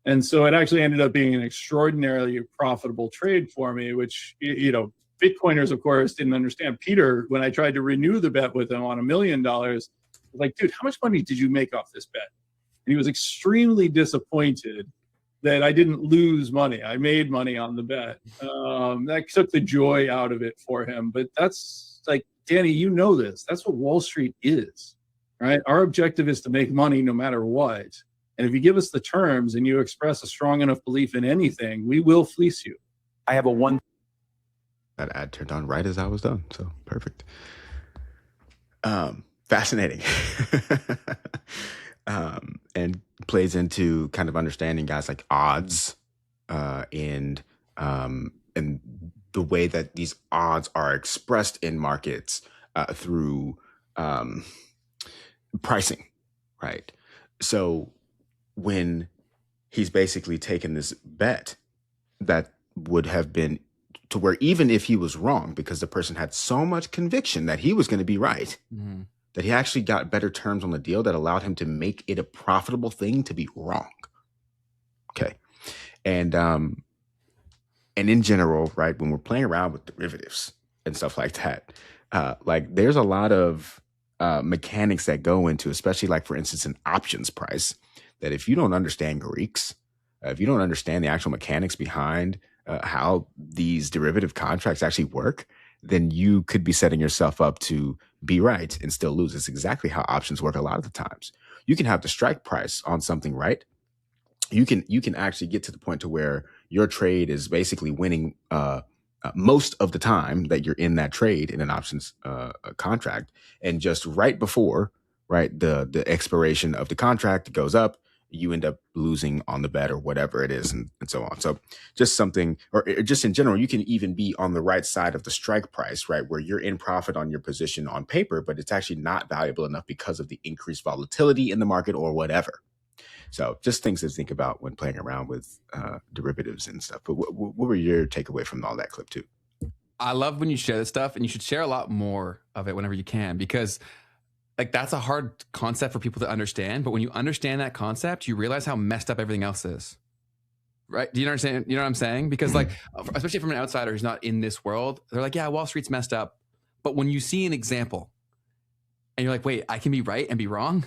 And so it actually ended up being an extraordinarily profitable trade for me, which, Bitcoiners, of course, didn't understand. Peter, when I tried to renew the bet with him on $1 million, I was like, dude, how much money did you make off this bet? And he was extremely disappointed that I didn't lose money. I made money on the bet. That took the joy out of it for him. But that's like, Danny, this. That's what Wall Street is, right? Our objective is to make money no matter what. And if you give us the terms and you express a strong enough belief in anything, we will fleece you. I have a one. That ad turned on right as I was done. So perfect. Fascinating. And plays into kind of understanding guys like odds and the way that these odds are expressed in markets through pricing, right? So when he's basically taken this bet that would have been to where even if he was wrong, because the person had so much conviction that he was going to be right, that he actually got better terms on the deal that allowed him to make it a profitable thing to be wrong. Okay. And in general, right, when we're playing around with derivatives and stuff like that, like there's a lot of mechanics that go into, especially like, for instance, an options price, that if you don't understand Greeks, if you don't understand the actual mechanics behind how these derivative contracts actually work, then you could be setting yourself up to be right and still lose. It's exactly how options work a lot of the times. You can have the strike price on something, right? You can actually get to the point to where your trade is basically winning most of the time that you're in that trade in an options contract, and just right before, right, the expiration of the contract goes up, you end up losing on the bet or whatever it is, and so on. So just something, or just in general, you can even be on the right side of the strike price, right, where you're in profit on your position on paper, but it's actually not valuable enough because of the increased volatility in the market or whatever. So just things to think about when playing around with derivatives and stuff. But what were your takeaway from all that clip too? I love when you share this stuff, and you should share a lot more of it whenever you can, because like that's a hard concept for people to understand. But when you understand that concept, you realize how messed up everything else is. Right? Do you understand? You know what I'm saying? Because like, especially from an outsider who's not in this world, they're like, yeah, Wall Street's messed up. But when you see an example and you're like, wait, I can be right and be wrong.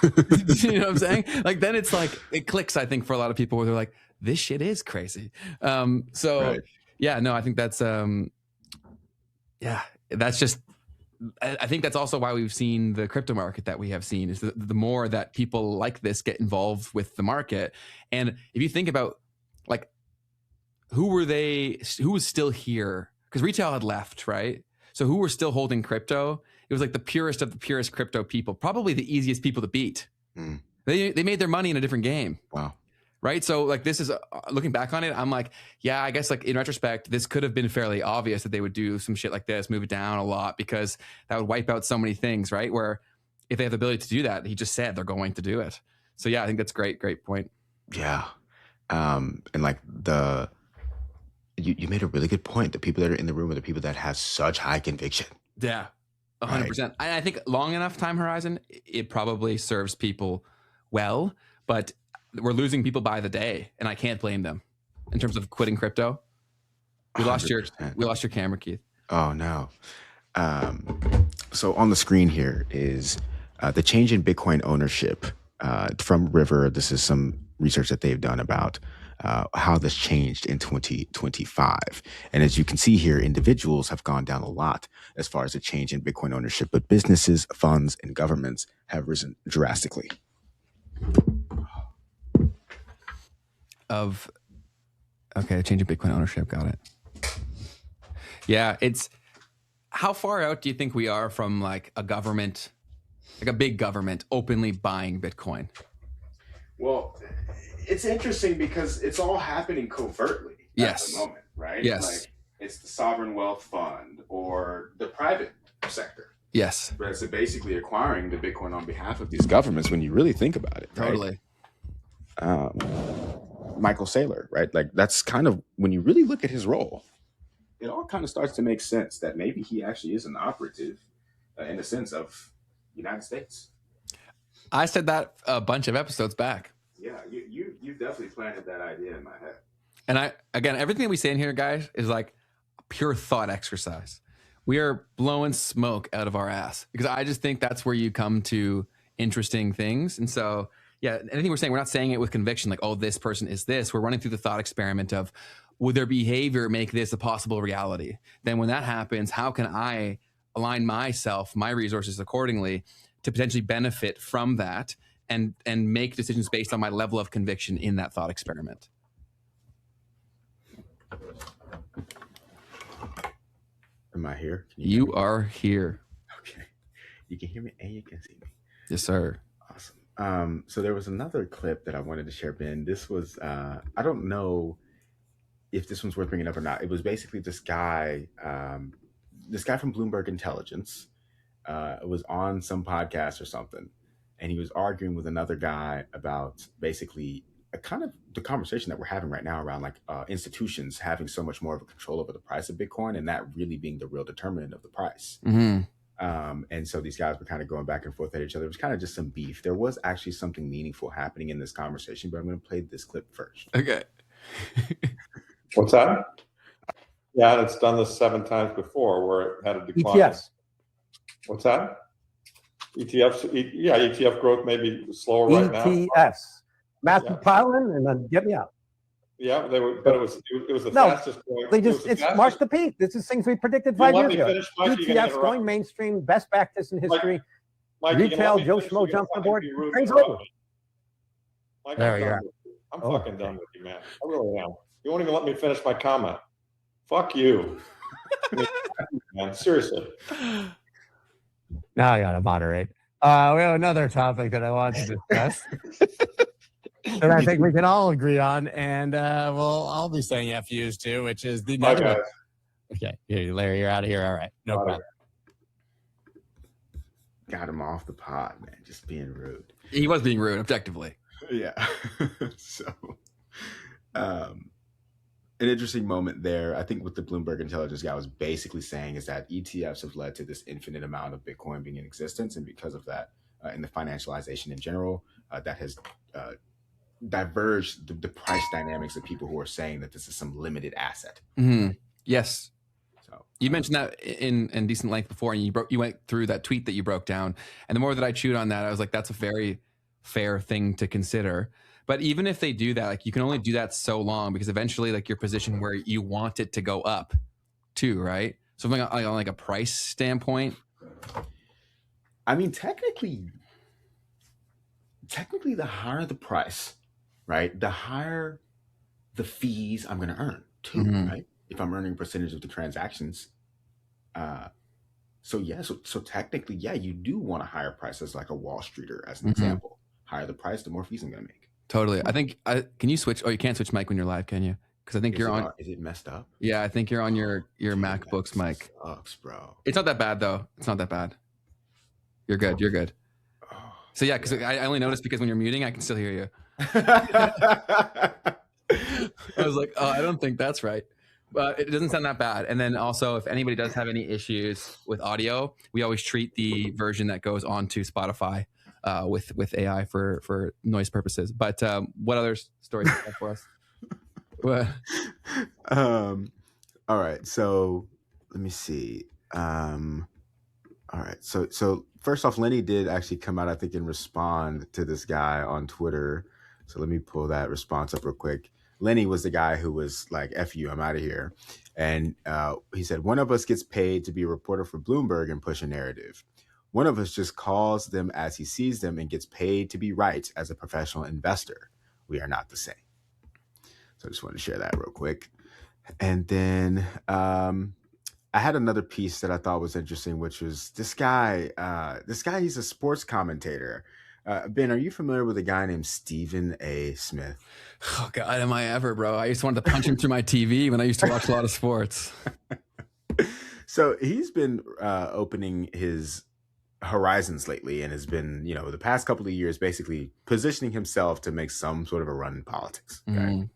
You know what I'm saying? Like, then it's like, it clicks, I think, for a lot of people where they're like, this shit is crazy. Right. Yeah, no, I think that's, that's just, I think that's also why we've seen the crypto market that we have seen, is the more that people like this get involved with the market. And if you think about like, who was still here? Because retail had left, right? So who were still holding crypto? It was like the purest of the purest crypto people, probably the easiest people to beat. They made their money in a different game. Wow. Right. So like, this is looking back on it, I'm like, yeah, I guess like in retrospect, this could have been fairly obvious that they would do some shit like this, move it down a lot, because that would wipe out so many things, right? Where if they have the ability to do that, he just said they're going to do it. So yeah, I think that's great point. Yeah. And like you made a really good point. The people that are in the room are the people that have such high conviction. Yeah. 100%. Right. I think long enough time horizon, it probably serves people well, but we're losing people by the day, and I can't blame them in terms of quitting crypto. We 100%. lost your camera, Keith. Oh no. So on the screen here is the change in Bitcoin ownership from River. This is some research that they've done about how this changed in 2025. And as you can see here, individuals have gone down a lot as far as a change in Bitcoin ownership, but businesses, funds, and governments have risen drastically. Change in Bitcoin ownership. Got it. Yeah, it's how far out do you think we are from like a government, like a big government openly buying Bitcoin? Well, it's interesting because it's all happening covertly at the moment, right? Yes. Like it's the sovereign wealth fund or the private sector. Yes. That's basically acquiring the Bitcoin on behalf of these governments when you really think about it. Right? Totally. Michael Saylor, right? Like that's kind of when you really look at his role, it all kind of starts to make sense that maybe he actually is an operative in the sense of United States. I said that a bunch of episodes back. Yeah, you definitely planted that idea in my head. And again, everything we say in here, guys, is like a pure thought exercise. We are blowing smoke out of our ass because I just think that's where you come to interesting things. And so, yeah, anything we're saying, we're not saying it with conviction, like, oh, this person is this. We're running through the thought experiment of, would their behavior make this a possible reality? Then when that happens, how can I align myself, my resources accordingly to potentially benefit from that and make decisions based on my level of conviction in that thought experiment? Am I here? You are here. Okay. You can hear me and you can see me. Yes, sir. Awesome. So there was another clip that I wanted to share, Ben. This was, I don't know if this one's worth bringing up or not. It was basically this guy from Bloomberg Intelligence was on some podcast or something, and he was arguing with another guy about basically a kind of the conversation that we're having right now around like institutions having so much more of a control over the price of Bitcoin and that really being the real determinant of the price. Mm-hmm. And so these guys were kind of going back and forth at each other. It was kind of just some beef. There was actually something meaningful happening in this conversation, but I'm going to play this clip first. Okay. What's that? Yeah, it's done this 7 times before where it had a decline. ETFs. What's that? ETFs. ETF growth may be slower right now. ETFs. Matthew Yeah. Pilon, and then get me out. Yeah, they were, but it was the No, fastest growing. They just it's March the peak. This is things we predicted 5 years ago. ETFs going mainstream, best practice in history. Mike, Retail, Joe Schmo jumps on board. Train's over. Mike, There you are. I'm fucking done with you, man. I really am. You won't even let me finish my comment. Fuck you. Man, seriously. Now I gotta moderate. We have another topic that I want to discuss. that I think we can all agree on, and I'll be saying FUs too, which is the Bye, guys. Okay, here, Larry, you're out of here. All right, no problem. Got him off the pod, man, just being rude. He was being rude, objectively. Yeah. So, an interesting moment there. I think what the Bloomberg Intelligence guy was basically saying is that ETFs have led to this infinite amount of Bitcoin being in existence, and because of that, and the financialization in general, that has diverged the price dynamics of people who are saying that this is some limited asset. Mm-hmm. Yes. So you mentioned that in decent length before, and you went through that tweet that you broke down. And the more that I chewed on that, I was like, that's a very fair thing to consider. But even if they do that, like you can only do that so long because eventually, like you're positioned where you want it to go up, too, right? So, on like a price standpoint, I mean, technically, the higher the price, right, the higher the fees I'm going to earn too, right? If I'm earning a percentage of the transactions. So technically, yeah, you do want a higher price as like a Wall Streeter, as an example. Higher the price, the more fees I'm going to make. Totally. I think, can you switch? Oh, you can't switch mic when you're live, can you? Because I think you're on. Is it messed up? Yeah, I think you're on your MacBook's mic. Sucks, bro. It's not that bad, though. It's not that bad. You're good. You're good. So yeah, because I only noticed because when you're muting, I can still hear you. I was like, oh, I don't think that's right. But it doesn't sound that bad. And then also, if anybody does have any issues with audio, we always treat the version that goes onto Spotify with AI for noise purposes. But what other stories do you have for us? What? All right. So let me see. All right. So first off, Lenny did actually come out, I think, and respond to this guy on Twitter. So let me pull that response up real quick. Lenny was the guy who was like, F you, I'm out of here. And he said, one of us gets paid to be a reporter for Bloomberg and push a narrative. One of us just calls them as he sees them and gets paid to be right as a professional investor. We are not the same. So I just wanted to share that real quick. And then I had another piece that I thought was interesting, which was this guy, he's a sports commentator. Ben, are you familiar with a guy named Stephen A. Smith? Oh God, am I ever, bro? I used to want to punch him through my TV when I used to watch a lot of sports. So he's been opening his horizons lately and has been, the past couple of years, basically positioning himself to make some sort of a run in politics. Okay. Mm.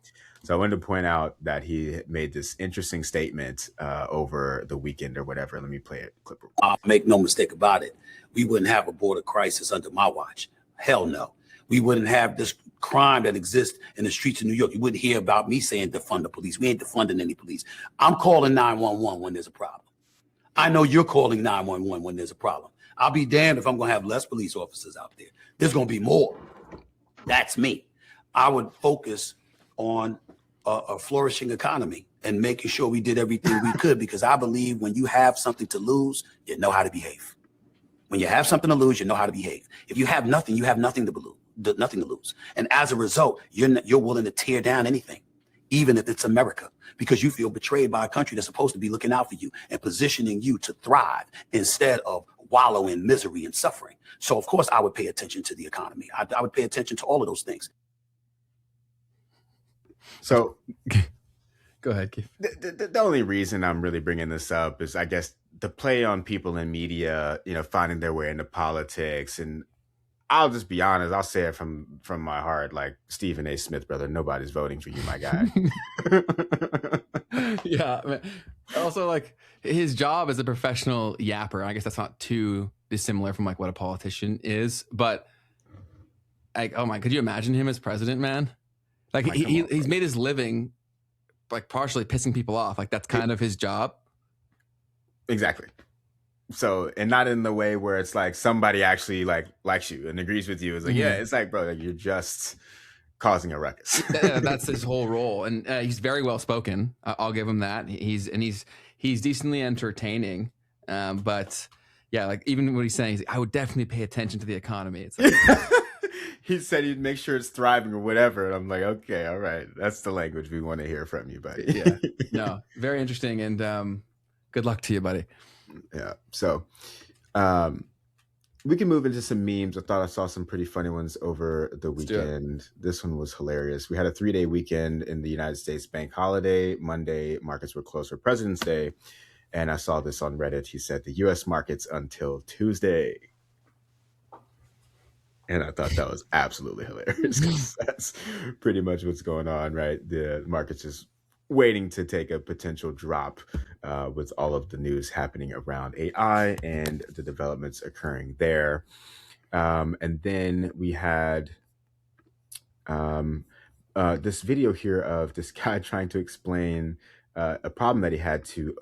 So I wanted to point out that he made this interesting statement over the weekend or whatever. Let me play it. Clip. Make no mistake about it. We wouldn't have a border crisis under my watch. Hell no. We wouldn't have this crime that exists in the streets of New York. You wouldn't hear about me saying defund the police. We ain't defunding any police. I'm calling 911 when there's a problem. I know you're calling 911 when there's a problem. I'll be damned if I'm going to have less police officers out there. There's going to be more. That's me. I would focus on a flourishing economy and making sure we did everything we could, because I believe when you have something to lose, you know how to behave. When you have something to lose, you know how to behave. If you have nothing, you have nothing to lose. And as a result, you're willing to tear down anything, even if it's America, because you feel betrayed by a country that's supposed to be looking out for you and positioning you to thrive instead of wallow in misery and suffering. So, of course, I would pay attention to the economy. I would pay attention to all of those things. So go ahead, Keith. The only reason I'm really bringing this up is, I guess, the play on people in media, finding their way into politics. And I'll just be honest, I'll say it from my heart, like, Stephen A. Smith, brother, nobody's voting for you, my guy. Yeah. Man. Also, like, his job as a professional yapper, I guess that's not too dissimilar from like what a politician is, but like, oh my, could you imagine him as president, man? Like, he's made his living like partially pissing people off. Like, that's kind of his job. Exactly. So, and not in the way where it's like somebody actually like likes you and agrees with you. It's like, yeah, it's like, bro, like, you're just causing a ruckus. That's his whole role. And he's very well spoken. I'll give him that. He's decently entertaining. But yeah, like, even what he's saying is, I would definitely pay attention to the economy. It's like, he said he'd make sure it's thriving or whatever. And I'm like, okay, all right. That's the language we want to hear from you, buddy. Yeah. No, very interesting. And good luck to you, buddy. Yeah. So we can move into some memes. I thought I saw some pretty funny ones over the weekend. This one was hilarious. We had a 3-day weekend in the United States, bank holiday. Monday, markets were closed for President's Day. And I saw this on Reddit. He said the U.S. markets until Tuesday. And I thought that was absolutely hilarious. That's pretty much what's going on, right? The market's just waiting to take a potential drop with all of the news happening around AI and the developments occurring there. And then we had this video here of this guy trying to explain a problem that he had to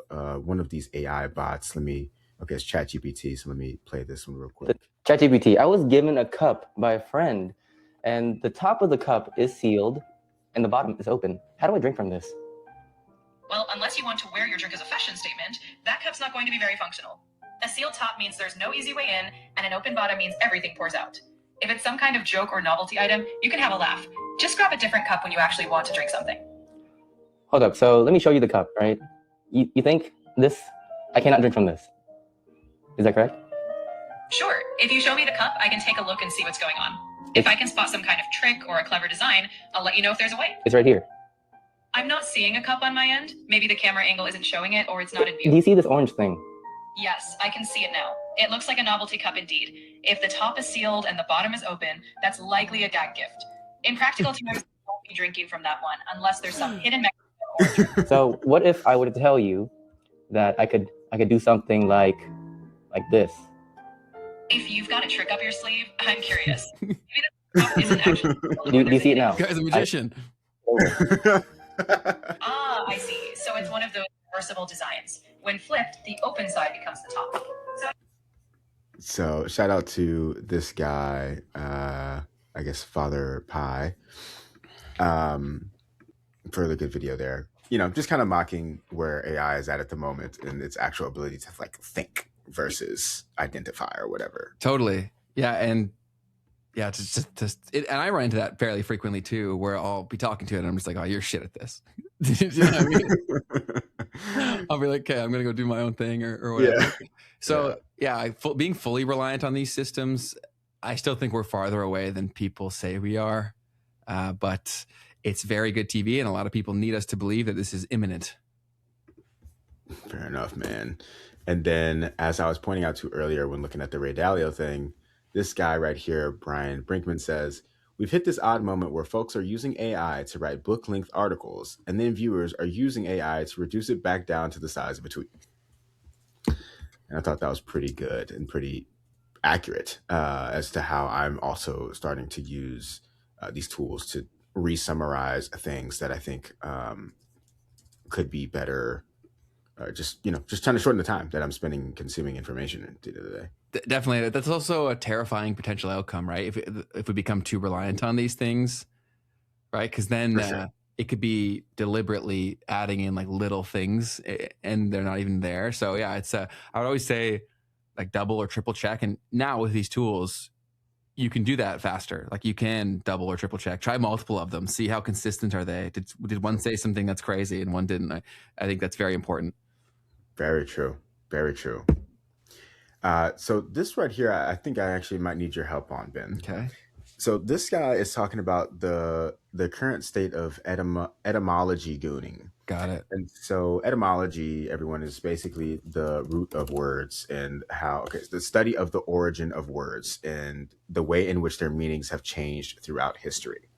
one of these AI bots. It's ChatGPT, so let me play this one real quick. ChatGPT, I was given a cup by a friend, and the top of the cup is sealed, and the bottom is open. How do I drink from this? Well, unless you want to wear your drink as a fashion statement, that cup's not going to be very functional. A sealed top means there's no easy way in, and an open bottom means everything pours out. If it's some kind of joke or novelty item, you can have a laugh. Just grab a different cup when you actually want to drink something. Hold up, so let me show you the cup, right? You think this, I cannot drink from this. Is that correct? Sure. If you show me the cup, I can take a look and see what's going on. If I can spot some kind of trick or a clever design, I'll let you know if there's a way. It's right here. I'm not seeing a cup on my end. Maybe the camera angle isn't showing it, or it's not in view. Do you see this orange thing? Yes, I can see it now. It looks like a novelty cup indeed. If the top is sealed and the bottom is open, that's likely a gag gift. In practical terms, you won't be drinking from that one unless there's some hidden mechanism. So what if I were to tell you that I could do something like this? If you've got a trick up your sleeve, I'm curious. Maybe the cup isn't actually. Do you see it now? Guy's a magician. I see. So it's one of those reversible designs. When flipped, the open side becomes the top. So shout out to this guy, I guess Father Pie. Further good video there. Just kind of mocking where AI is at the moment and its actual ability to like think versus identify or whatever. Totally. Yeah. And yeah, and I run into that fairly frequently too, where I'll be talking to it and I'm just like, oh, you're shit at this. You know what I mean? I'll be like, okay, I'm going to go do my own thing or whatever. Yeah. So being fully reliant on these systems, I still think we're farther away than people say we are. But it's very good TV, and a lot of people need us to believe that this is imminent. Fair enough, man. And then, as I was pointing out to earlier when looking at the Ray Dalio thing, this guy right here, Brian Brinkman, says, we've hit this odd moment where folks are using AI to write book-length articles, and then viewers are using AI to reduce it back down to the size of a tweet. And I thought that was pretty good and pretty accurate as to how I'm also starting to use these tools to re-summarize things that I think could be better. Just trying to shorten the time that I'm spending consuming information at the end of the day. Definitely. That's also a terrifying potential outcome, right? If we become too reliant on these things, right? Because then it could be deliberately adding in like little things and they're not even there. So yeah, it's I would always say like double or triple check. And now with these tools, you can do that faster. Like you can double or triple check, try multiple of them, see how consistent are they. Did one say something that's crazy and one didn't? I think that's very important. Very true. Very true. So this right here, I think I actually might need your help on, Ben. Okay. So this guy is talking about the current state of etymology gooning. Got it. And so etymology, everyone, is basically the root of words and the study of the origin of words and the way in which their meanings have changed throughout history.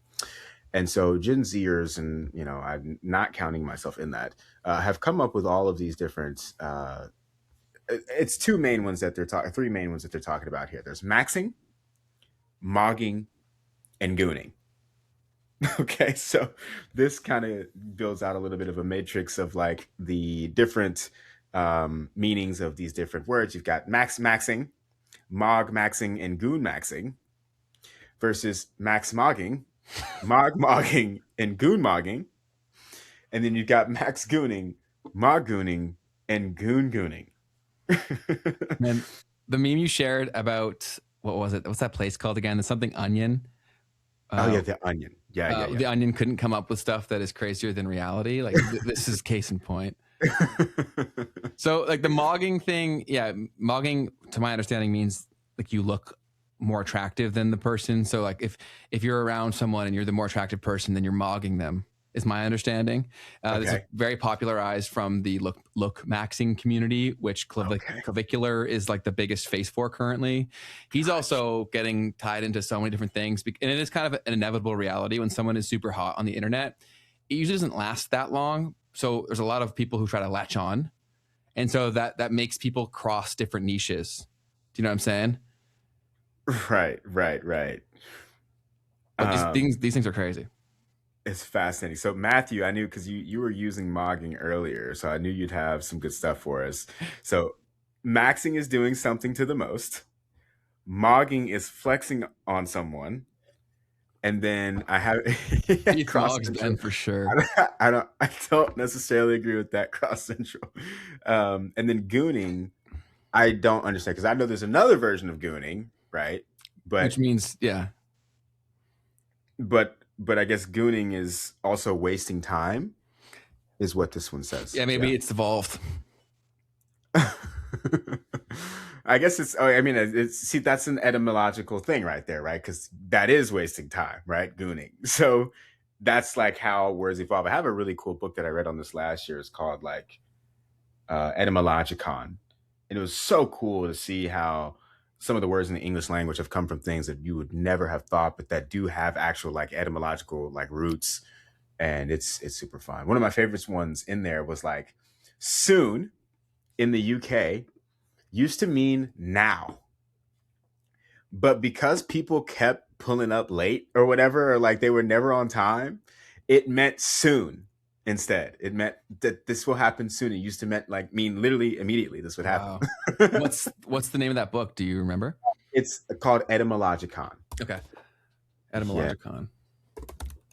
And so Gen Zers, and I'm not counting myself in that, have come up with all of these different. It's three main ones that they're talking about here. There's maxing, mogging, and gooning. Okay, so this kind of builds out a little bit of a matrix of like the different meanings of these different words. You've got maxing, mog maxing, and goon maxing versus max mogging, mog mogging, and goon mogging. And then you've got max gooning, mog gooning, and goon gooning. Man, the meme you shared about, what was it? What's that place called again? It's something Onion. The Onion. Yeah. The Onion couldn't come up with stuff that is crazier than reality. Like this is case in point. So like the mogging thing, mogging to my understanding means like you look more attractive than the person. So like if you're around someone and you're the more attractive person, then you're mogging them, is my understanding. This is very popularized from the look maxing community, which Clavicular is like the biggest face for currently. He's also getting tied into so many different things. And it is kind of an inevitable reality when someone is super hot on the internet. It usually doesn't last that long. So there's a lot of people who try to latch on. And so that makes people cross different niches. Do you know what I'm saying? Right. But these things are crazy. It's fascinating. So Matthew, I knew because you were using mogging earlier, so I knew you'd have some good stuff for us. So maxing is doing something to the most. Mogging is flexing on someone. And then I have cross central for sure. I don't necessarily agree with that cross central. And then gooning, I don't understand because I know there's another version of gooning, right? But which means But I guess gooning is also wasting time, is what this one says. Yeah, maybe it's evolved. I guess see, that's an etymological thing right there, right? Because that is wasting time, right? Gooning. So that's like how words evolve. I have a really cool book that I read on this last year. It's called like Etymologicon. And it was so cool to see how some of the words in the English language have come from things that you would never have thought, but that do have actual like etymological like roots. And it's super fun. One of my favorite ones in there was like soon in the UK used to mean now. But because people kept pulling up late or whatever, or like they were never on time, it meant soon instead. It meant that this will happen soon. It used to mean literally immediately this would happen. Wow. What's the name of that book? Do you remember? It's called Etymologicon. Okay. Etymologicon.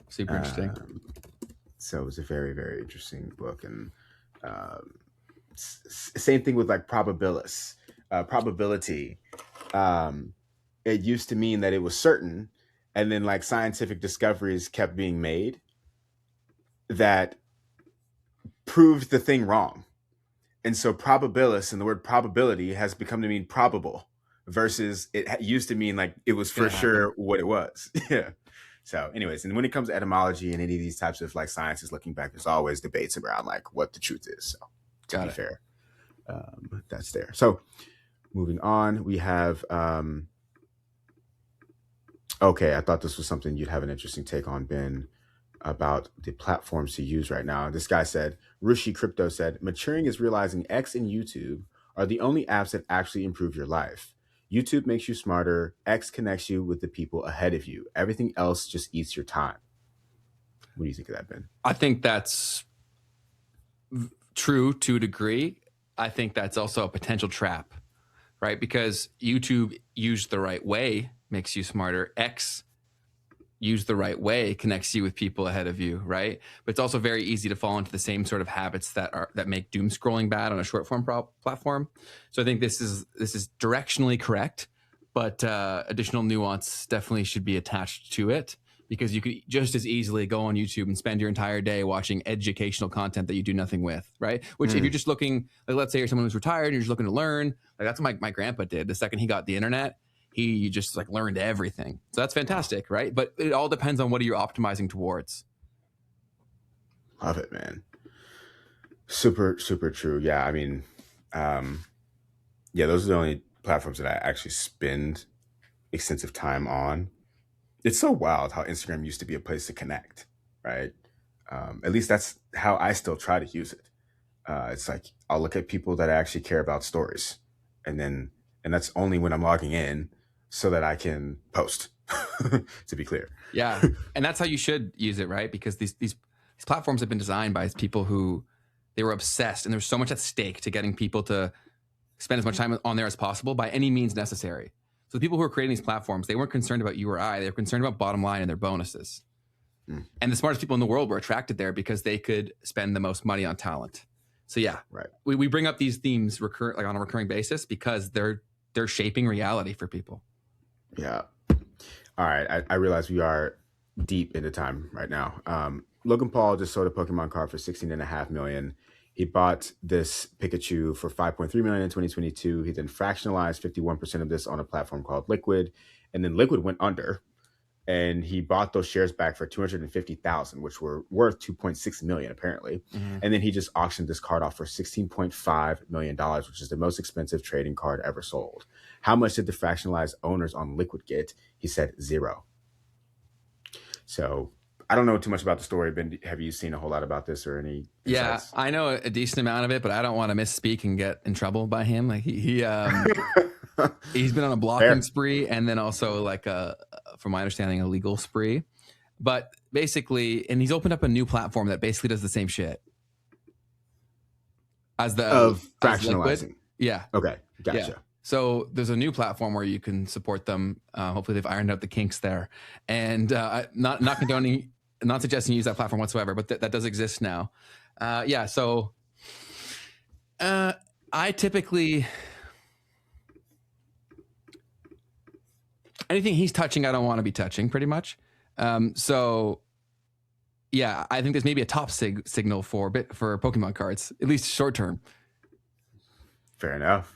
Super interesting. So it was a very, very interesting book. And same thing with like probability. It used to mean that it was certain, and then like scientific discoveries kept being made that proved the thing wrong. And so probabilist and the word probability has become to mean probable versus it used to mean like it was for sure what it was. Yeah. So anyways, and when it comes to etymology and any of these types of like sciences looking back, there's always debates around like what the truth is. So to be fair, that's there. So moving on, we have, okay, I thought this was something you'd have an interesting take on, Ben, about the platforms to use right now. This guy said, Rushi Crypto said, maturing is realizing X and YouTube are the only apps that actually improve your life. YouTube makes you smarter. X connects you with the people ahead of you. Everything else just eats your time. What do you think of that, Ben? I think that's true to a degree. I think that's also a potential trap, right? Because YouTube used the right way makes you smarter. X used the right way connects you with people ahead of you, right? But it's also very easy to fall into the same sort of habits that make doom scrolling bad on a short form platform. So I think this is directionally correct, but additional nuance definitely should be attached to it, because you could just as easily go on YouTube and spend your entire day watching educational content that you do nothing with, right? Which if you're just looking, like let's say you're someone who's retired and you're just looking to learn, like that's what my grandpa did. The second he got the internet, he just like learned everything. So that's fantastic, right? But it all depends on what are you optimizing towards. Love it, man. Super, super true. Yeah, I mean, yeah, those are the only platforms that I actually spend extensive time on. It's so wild how Instagram used to be a place to connect, right? At least that's how I still try to use it. It's like I'll look at people that actually care about stories, and that's only when I'm logging in so that I can post, to be clear. Yeah, and that's how you should use it, right? Because these platforms have been designed by people who they were obsessed, and there's so much at stake to getting people to spend as much time on there as possible by any means necessary. So the people who are creating these platforms, they weren't concerned about you or I. They were concerned about bottom line and their bonuses. And the smartest people in the world were attracted there because they could spend the most money on talent. So yeah, right. We bring up these themes like on a recurring basis because they're shaping reality for people. Yeah. All right. I realize we are deep into time right now. Logan Paul just sold a Pokemon card for $16.5 million. He bought this Pikachu for $5.3 million in 2022. He then fractionalized 51% of this on a platform called Liquid, and then Liquid went under, and he bought those shares back for $250,000, which were worth $2.6 million apparently. And then he just auctioned this card off for $16.5 million, which is the most expensive trading card ever sold. How much did the fractionalized owners on Liquid get? He said 0. So I don't know too much about the story, Ben. Have you seen a whole lot about this or any insights? Yeah, I know a decent amount of it, but I don't want to misspeak and get in trouble by him. Like he's been on a blocking spree, and then also like from my understanding, a legal spree. But basically, and he's opened up a new platform that basically does the same shit as fractionalizing. Yeah. Okay. Gotcha. Yeah. So there's a new platform where you can support them. Hopefully they've ironed out the kinks there, and not condoning, not suggesting you use that platform whatsoever, but that does exist now. Yeah. So I typically, anything he's touching, I don't want to be touching pretty much. So yeah, I think there's maybe a top signal for Pokemon cards, at least short term. Fair enough.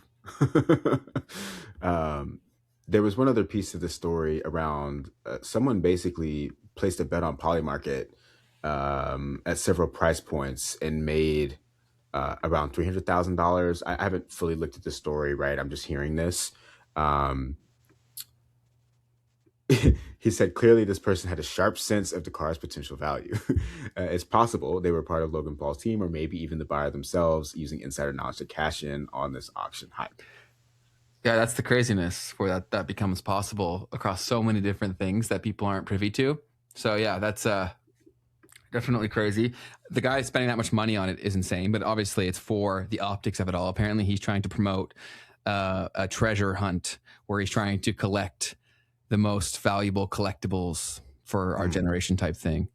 There was one other piece of the story around someone basically placed a bet on Polymarket at several price points and made around $300,000. I haven't fully looked at the story, right? I'm just hearing this. He said clearly this person had a sharp sense of the car's potential value. It's possible they were part of Logan Paul's team or maybe even the buyer themselves using insider knowledge to cash in on this auction hype. Yeah, that's the craziness where that becomes possible across so many different things that people aren't privy to. So yeah, that's definitely crazy. The guy spending that much money on it is insane, but obviously it's for the optics of it all. Apparently he's trying to promote a treasure hunt where he's trying to collect the most valuable collectibles for our generation type thing.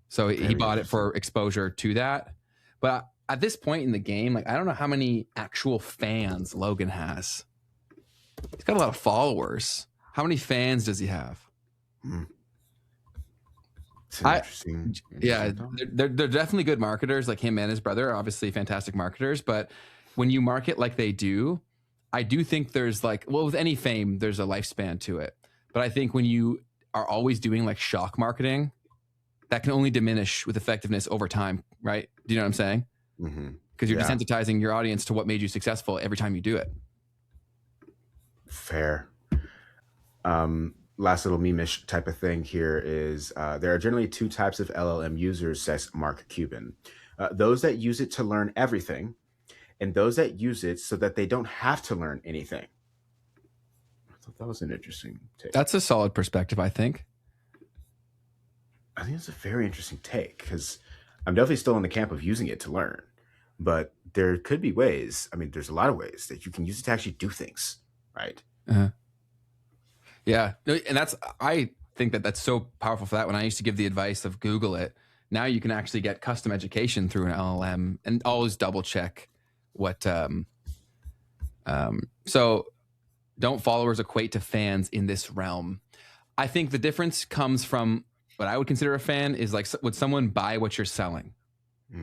So he Very bought it interesting. for exposure to that. But at this point in the game, like I don't know how many actual fans Logan has. He's got a lot of followers. How many fans does he have? It's an interesting Yeah, thought. they're definitely good marketers. Like him and his brother are obviously fantastic marketers. But when you market like they do, I do think there's like, well, with any fame, there's a lifespan to it. But I think when you are always doing like shock marketing, that can only diminish with effectiveness over time, right? Do you know what I'm saying? Because you're desensitizing your audience to what made you successful every time you do it. Fair. Last little meme-ish type of thing here is there are generally two types of LLM users, says Mark Cuban. Those that use it to learn everything, and those that use it so that they don't have to learn anything. I thought that was an interesting take. That's a solid perspective, I think. I think it's a very interesting take because I'm definitely still in the camp of using it to learn, but there could be ways. I mean, there's a lot of ways that you can use it to actually do things, right? Yeah, and I think that's so powerful for that. When I used to give the advice of Google it, now you can actually get custom education through an LLM and always double check what. So, don't followers equate to fans in this realm? I think the difference comes from what I would consider a fan is like, would someone buy what you're selling?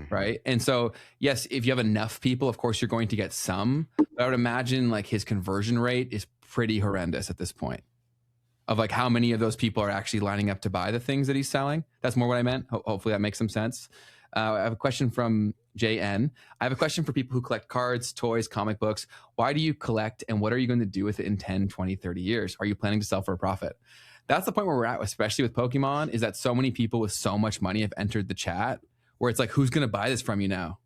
Right. And so, yes, if you have enough people, of course, you're going to get some. But I would imagine like his conversion rate is pretty horrendous at this point of like how many of those people are actually lining up to buy the things that he's selling. That's more what I meant. Hopefully that makes some sense. I have a question from JN. I have a question for people who collect cards, toys, comic books. Why do you collect and what are you going to do with it in 10, 20, 30 years? Are you planning to sell for a profit? That's the point where we're at, especially with Pokemon, is that so many people with so much money have entered the chat where it's like, who's going to buy this from you now?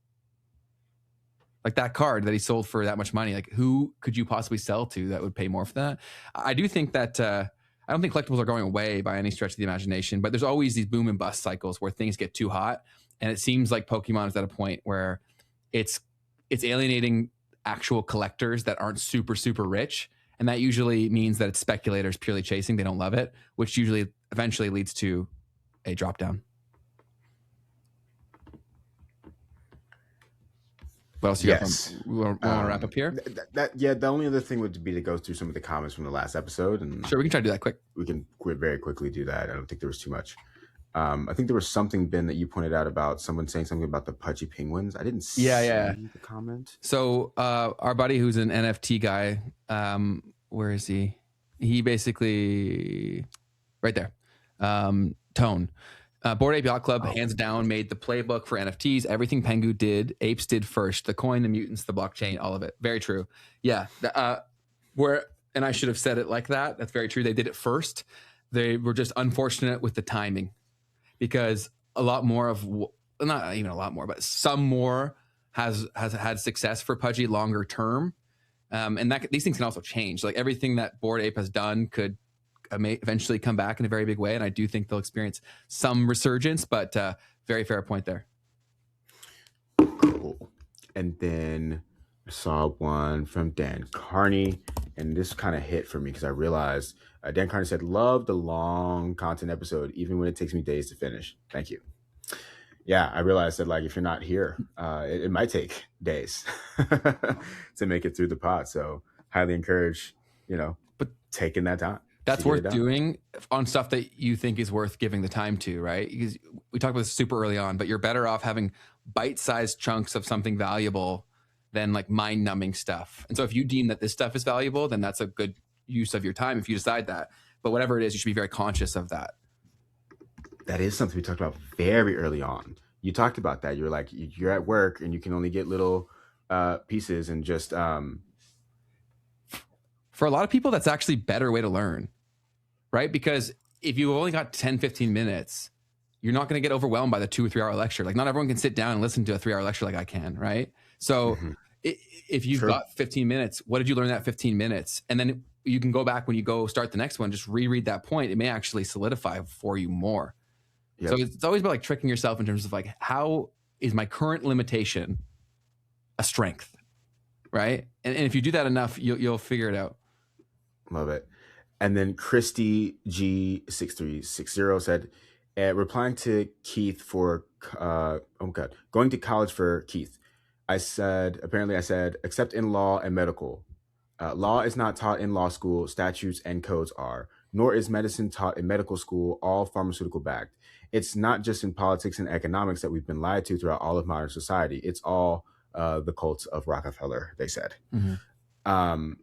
Like that card that he sold for that much money, like who could you possibly sell to that would pay more for that? I do think that, I don't think collectibles are going away by any stretch of the imagination, but there's always these boom and bust cycles where things get too hot. And it seems like Pokemon is at a point where it's alienating actual collectors that aren't super, super rich. And that usually means that it's speculators purely chasing. They don't love it, which usually eventually leads to a drop down. What else you got? We want to wrap up here? The only other thing would be to go through some of the comments from the last episode. And sure, we can try to do that quick. We can very quickly do that. I don't think there was too much. I think there was something, Ben, that you pointed out about someone saying something about the pudgy penguins. I didn't see the comment. So our buddy who's an NFT guy, where is he? He basically, right there, Tone. Bored Ape Yacht Club, hands down, made the playbook for NFTs. Everything Pengu did, apes did first. The coin, the mutants, the blockchain, all of it. Very true. Yeah. And I should have said it like that. That's very true. They did it first. They were just unfortunate with the timing because a lot more of, not even a lot more, but some more has had success for Pudgy longer term. And these things can also change. Like everything that Bored Ape has done could may eventually come back in a very big way. And I do think they'll experience some resurgence, but very fair point there. Cool. And then I saw one from Dan Carney, and this kind of hit for me because I realized Dan Carney said, love the long content episode, even when it takes me days to finish. Thank you. Yeah, I realized that like if you're not here, it might take days to make it through the pod. So highly encourage, but taking that time. That's worth doing on stuff that you think is worth giving the time to, right? Because we talked about this super early on, but you're better off having bite-sized chunks of something valuable than like mind-numbing stuff. And so if you deem that this stuff is valuable, then that's a good use of your time if you decide that. But whatever it is, you should be very conscious of that. That is something we talked about very early on. You talked about that. You're like, you're at work and you can only get little pieces and just... For a lot of people, that's actually a better way to learn. Right? Because if you only got 10, 15 minutes, you're not going to get overwhelmed by the 2 or 3 hour lecture. Like not everyone can sit down and listen to a 3 hour lecture like I can. Right? So if you've got 15 minutes, what did you learn that 15 minutes? And then you can go back when you go start the next one, just reread that point. It may actually solidify for you more. Yep. So it's always about like tricking yourself in terms of like, how is my current limitation a strength? Right? And if you do that enough, you'll figure it out. Love it. And then Christy G6360 said, replying to Keith for going to college for Keith. I said, except in law and medical. Law is not taught in law school, statutes and codes are, nor is medicine taught in medical school, all pharmaceutical backed. It's not just in politics and economics that we've been lied to throughout all of modern society. It's all the cults of Rockefeller, they said.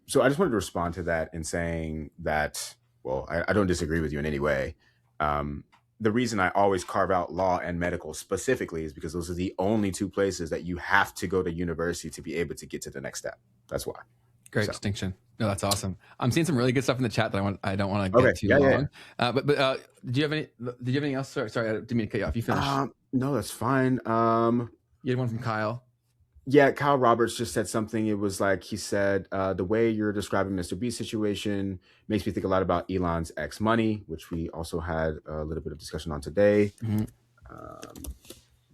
So I just wanted to respond to that in saying that, well, I don't disagree with you in any way. The reason I always carve out law and medical specifically is because those are the only two places that you have to go to university to be able to get to the next step. That's why. Great distinction. No, that's awesome. I'm seeing some really good stuff in the chat that I don't want to get too long. Yeah. But did you have anything else? Sorry, I didn't mean to cut you off. You finished. No, that's fine. You had one from Kyle. Yeah, Kyle Roberts just said something. It was like, he said, the way you're describing Mr. Beast's situation makes me think a lot about Elon's X Money, which we also had a little bit of discussion on today.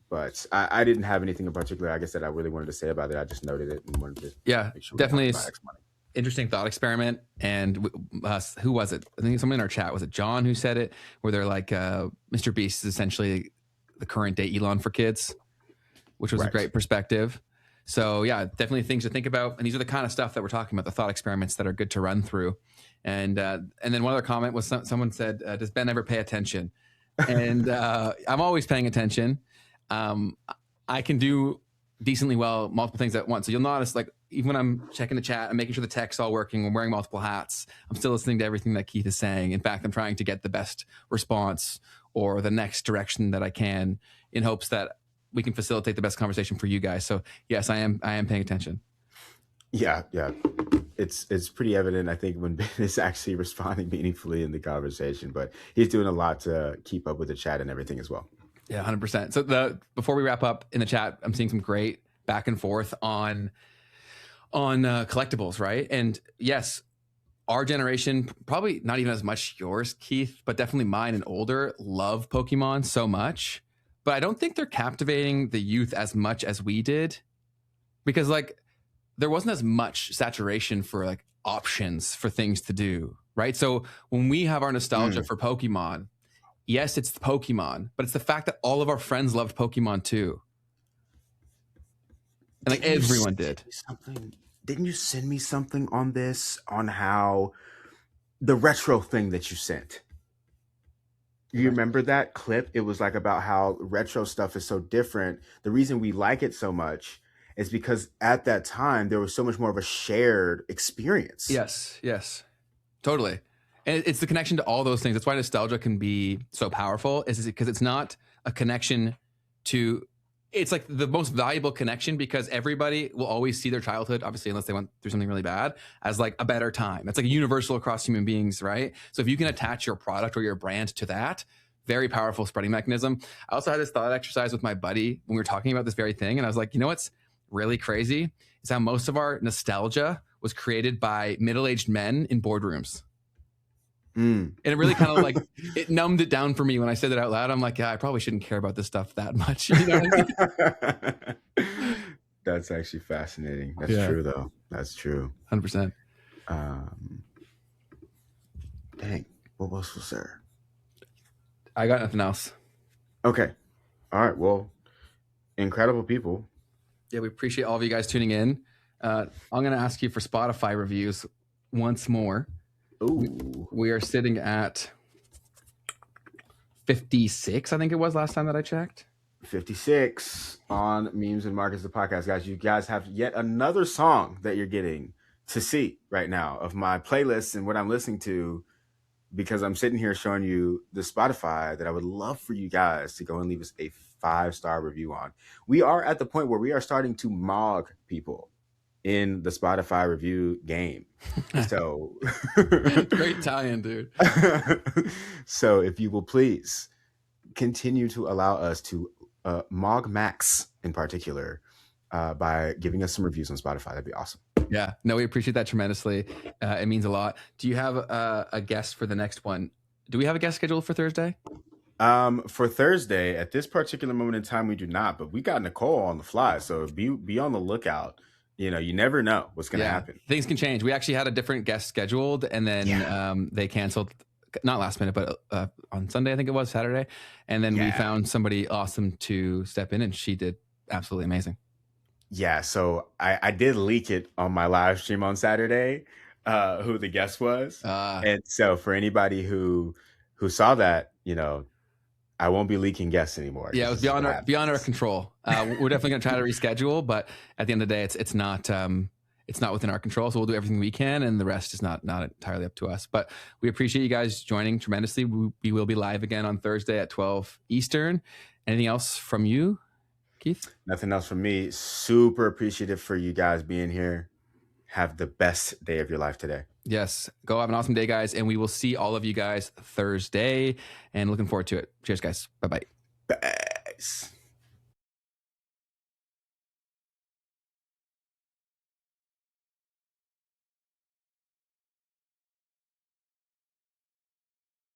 But I didn't have anything in particular, I guess, that I really wanted to say about it. I just noted it and wanted to make sure definitely interesting thought experiment. And who was it? I think someone in our chat, was it John who said it, where they're like, Mr. Beast is essentially the current day Elon for kids, which was a great perspective. So yeah, definitely things to think about. And these are the kind of stuff that we're talking about, the thought experiments that are good to run through. And then one other comment was someone said, does Ben ever pay attention? And I'm always paying attention. I can do decently well multiple things at once. So you'll notice, like, even when I'm checking the chat, I'm making sure the text's all working. I'm wearing multiple hats. I'm still listening to everything that Keith is saying. In fact, I'm trying to get the best response or the next direction that I can in hopes that we can facilitate the best conversation for you guys. So yes, I am paying attention. Yeah. It's pretty evident, I think, when Ben is actually responding meaningfully in the conversation, but he's doing a lot to keep up with the chat and everything as well. Yeah, 100%. So before we wrap up in the chat, I'm seeing some great back and forth on collectibles, right? And yes, our generation, probably not even as much yours, Keith, but definitely mine and older, love Pokemon so much. But I don't think they're captivating the youth as much as we did, because like there wasn't as much saturation for like options for things to do, right? So when we have our nostalgia for Pokemon, yes, it's the Pokemon, but it's the fact that all of our friends loved Pokemon too. And like everyone did. Didn't you send me something on this, on how the retro thing that you sent? You remember that clip? It was like about how retro stuff is so different. The reason we like it so much is because at that time there was so much more of a shared experience. Yes, totally. And it's the connection to all those things. That's why nostalgia can be so powerful, is because it's not a connection to, it's like the most valuable connection, because everybody will always see their childhood, obviously, unless they went through something really bad, as like a better time. It's like a universal across human beings, right? So if you can attach your product or your brand to that, very powerful spreading mechanism. I also had this thought exercise with my buddy when we were talking about this very thing. And I was like, you know what's really crazy is how most of our nostalgia was created by middle-aged men in boardrooms. And it really kind of like, it numbed it down for me when I said that out loud. I'm like, yeah, I probably shouldn't care about this stuff that much. You know what I mean? That's actually fascinating. That's true, though. That's true. 100%. Dang, what else was there? I got nothing else. Okay. All right. Well, incredible people. Yeah, we appreciate all of you guys tuning in. I'm going to ask you for Spotify reviews once more. Ooh. We are sitting at 56, I think it was last time that I checked. 56 on Memes and Markets, the podcast. Guys, you guys have yet another song that you're getting to see right now of my playlist and what I'm listening to, because I'm sitting here showing you the Spotify that I would love for you guys to go and leave us a 5-star review on. We are at the point where we are starting to mog people in the Spotify review game. So great tie-in, dude. So if you will please continue to allow us to mog Max in particular by giving us some reviews on Spotify, that'd be awesome. Yeah, no, we appreciate that tremendously. It means a lot. Do you have a guest for the next one? Do we have a guest scheduled for Thursday? For Thursday, at this particular moment in time, we do not, but we got Nicole on the fly. So be on the lookout. You know, you never know what's going to happen. Things can change. We actually had a different guest scheduled, and then they canceled not last minute, but on Sunday, I think it was Saturday. And then we Yeah. found somebody awesome to step in, and she did absolutely amazing. Yeah, so I did leak it on my live stream on Saturday, who the guest was. And so for anybody who saw that, you know, I won't be leaking guests anymore. Yeah, it was beyond our control. We're definitely going to try to reschedule, but at the end of the day, it's not within our control. So we'll do everything we can, and the rest is not entirely up to us. But we appreciate you guys joining tremendously. We will be live again on Thursday at 12 Eastern. Anything else from you, Keith? Nothing else from me. Super appreciative for you guys being here. Have the best day of your life today. Yes. Go have an awesome day, guys. And we will see all of you guys Thursday, and looking forward to it. Cheers, guys. Bye-bye. Bye.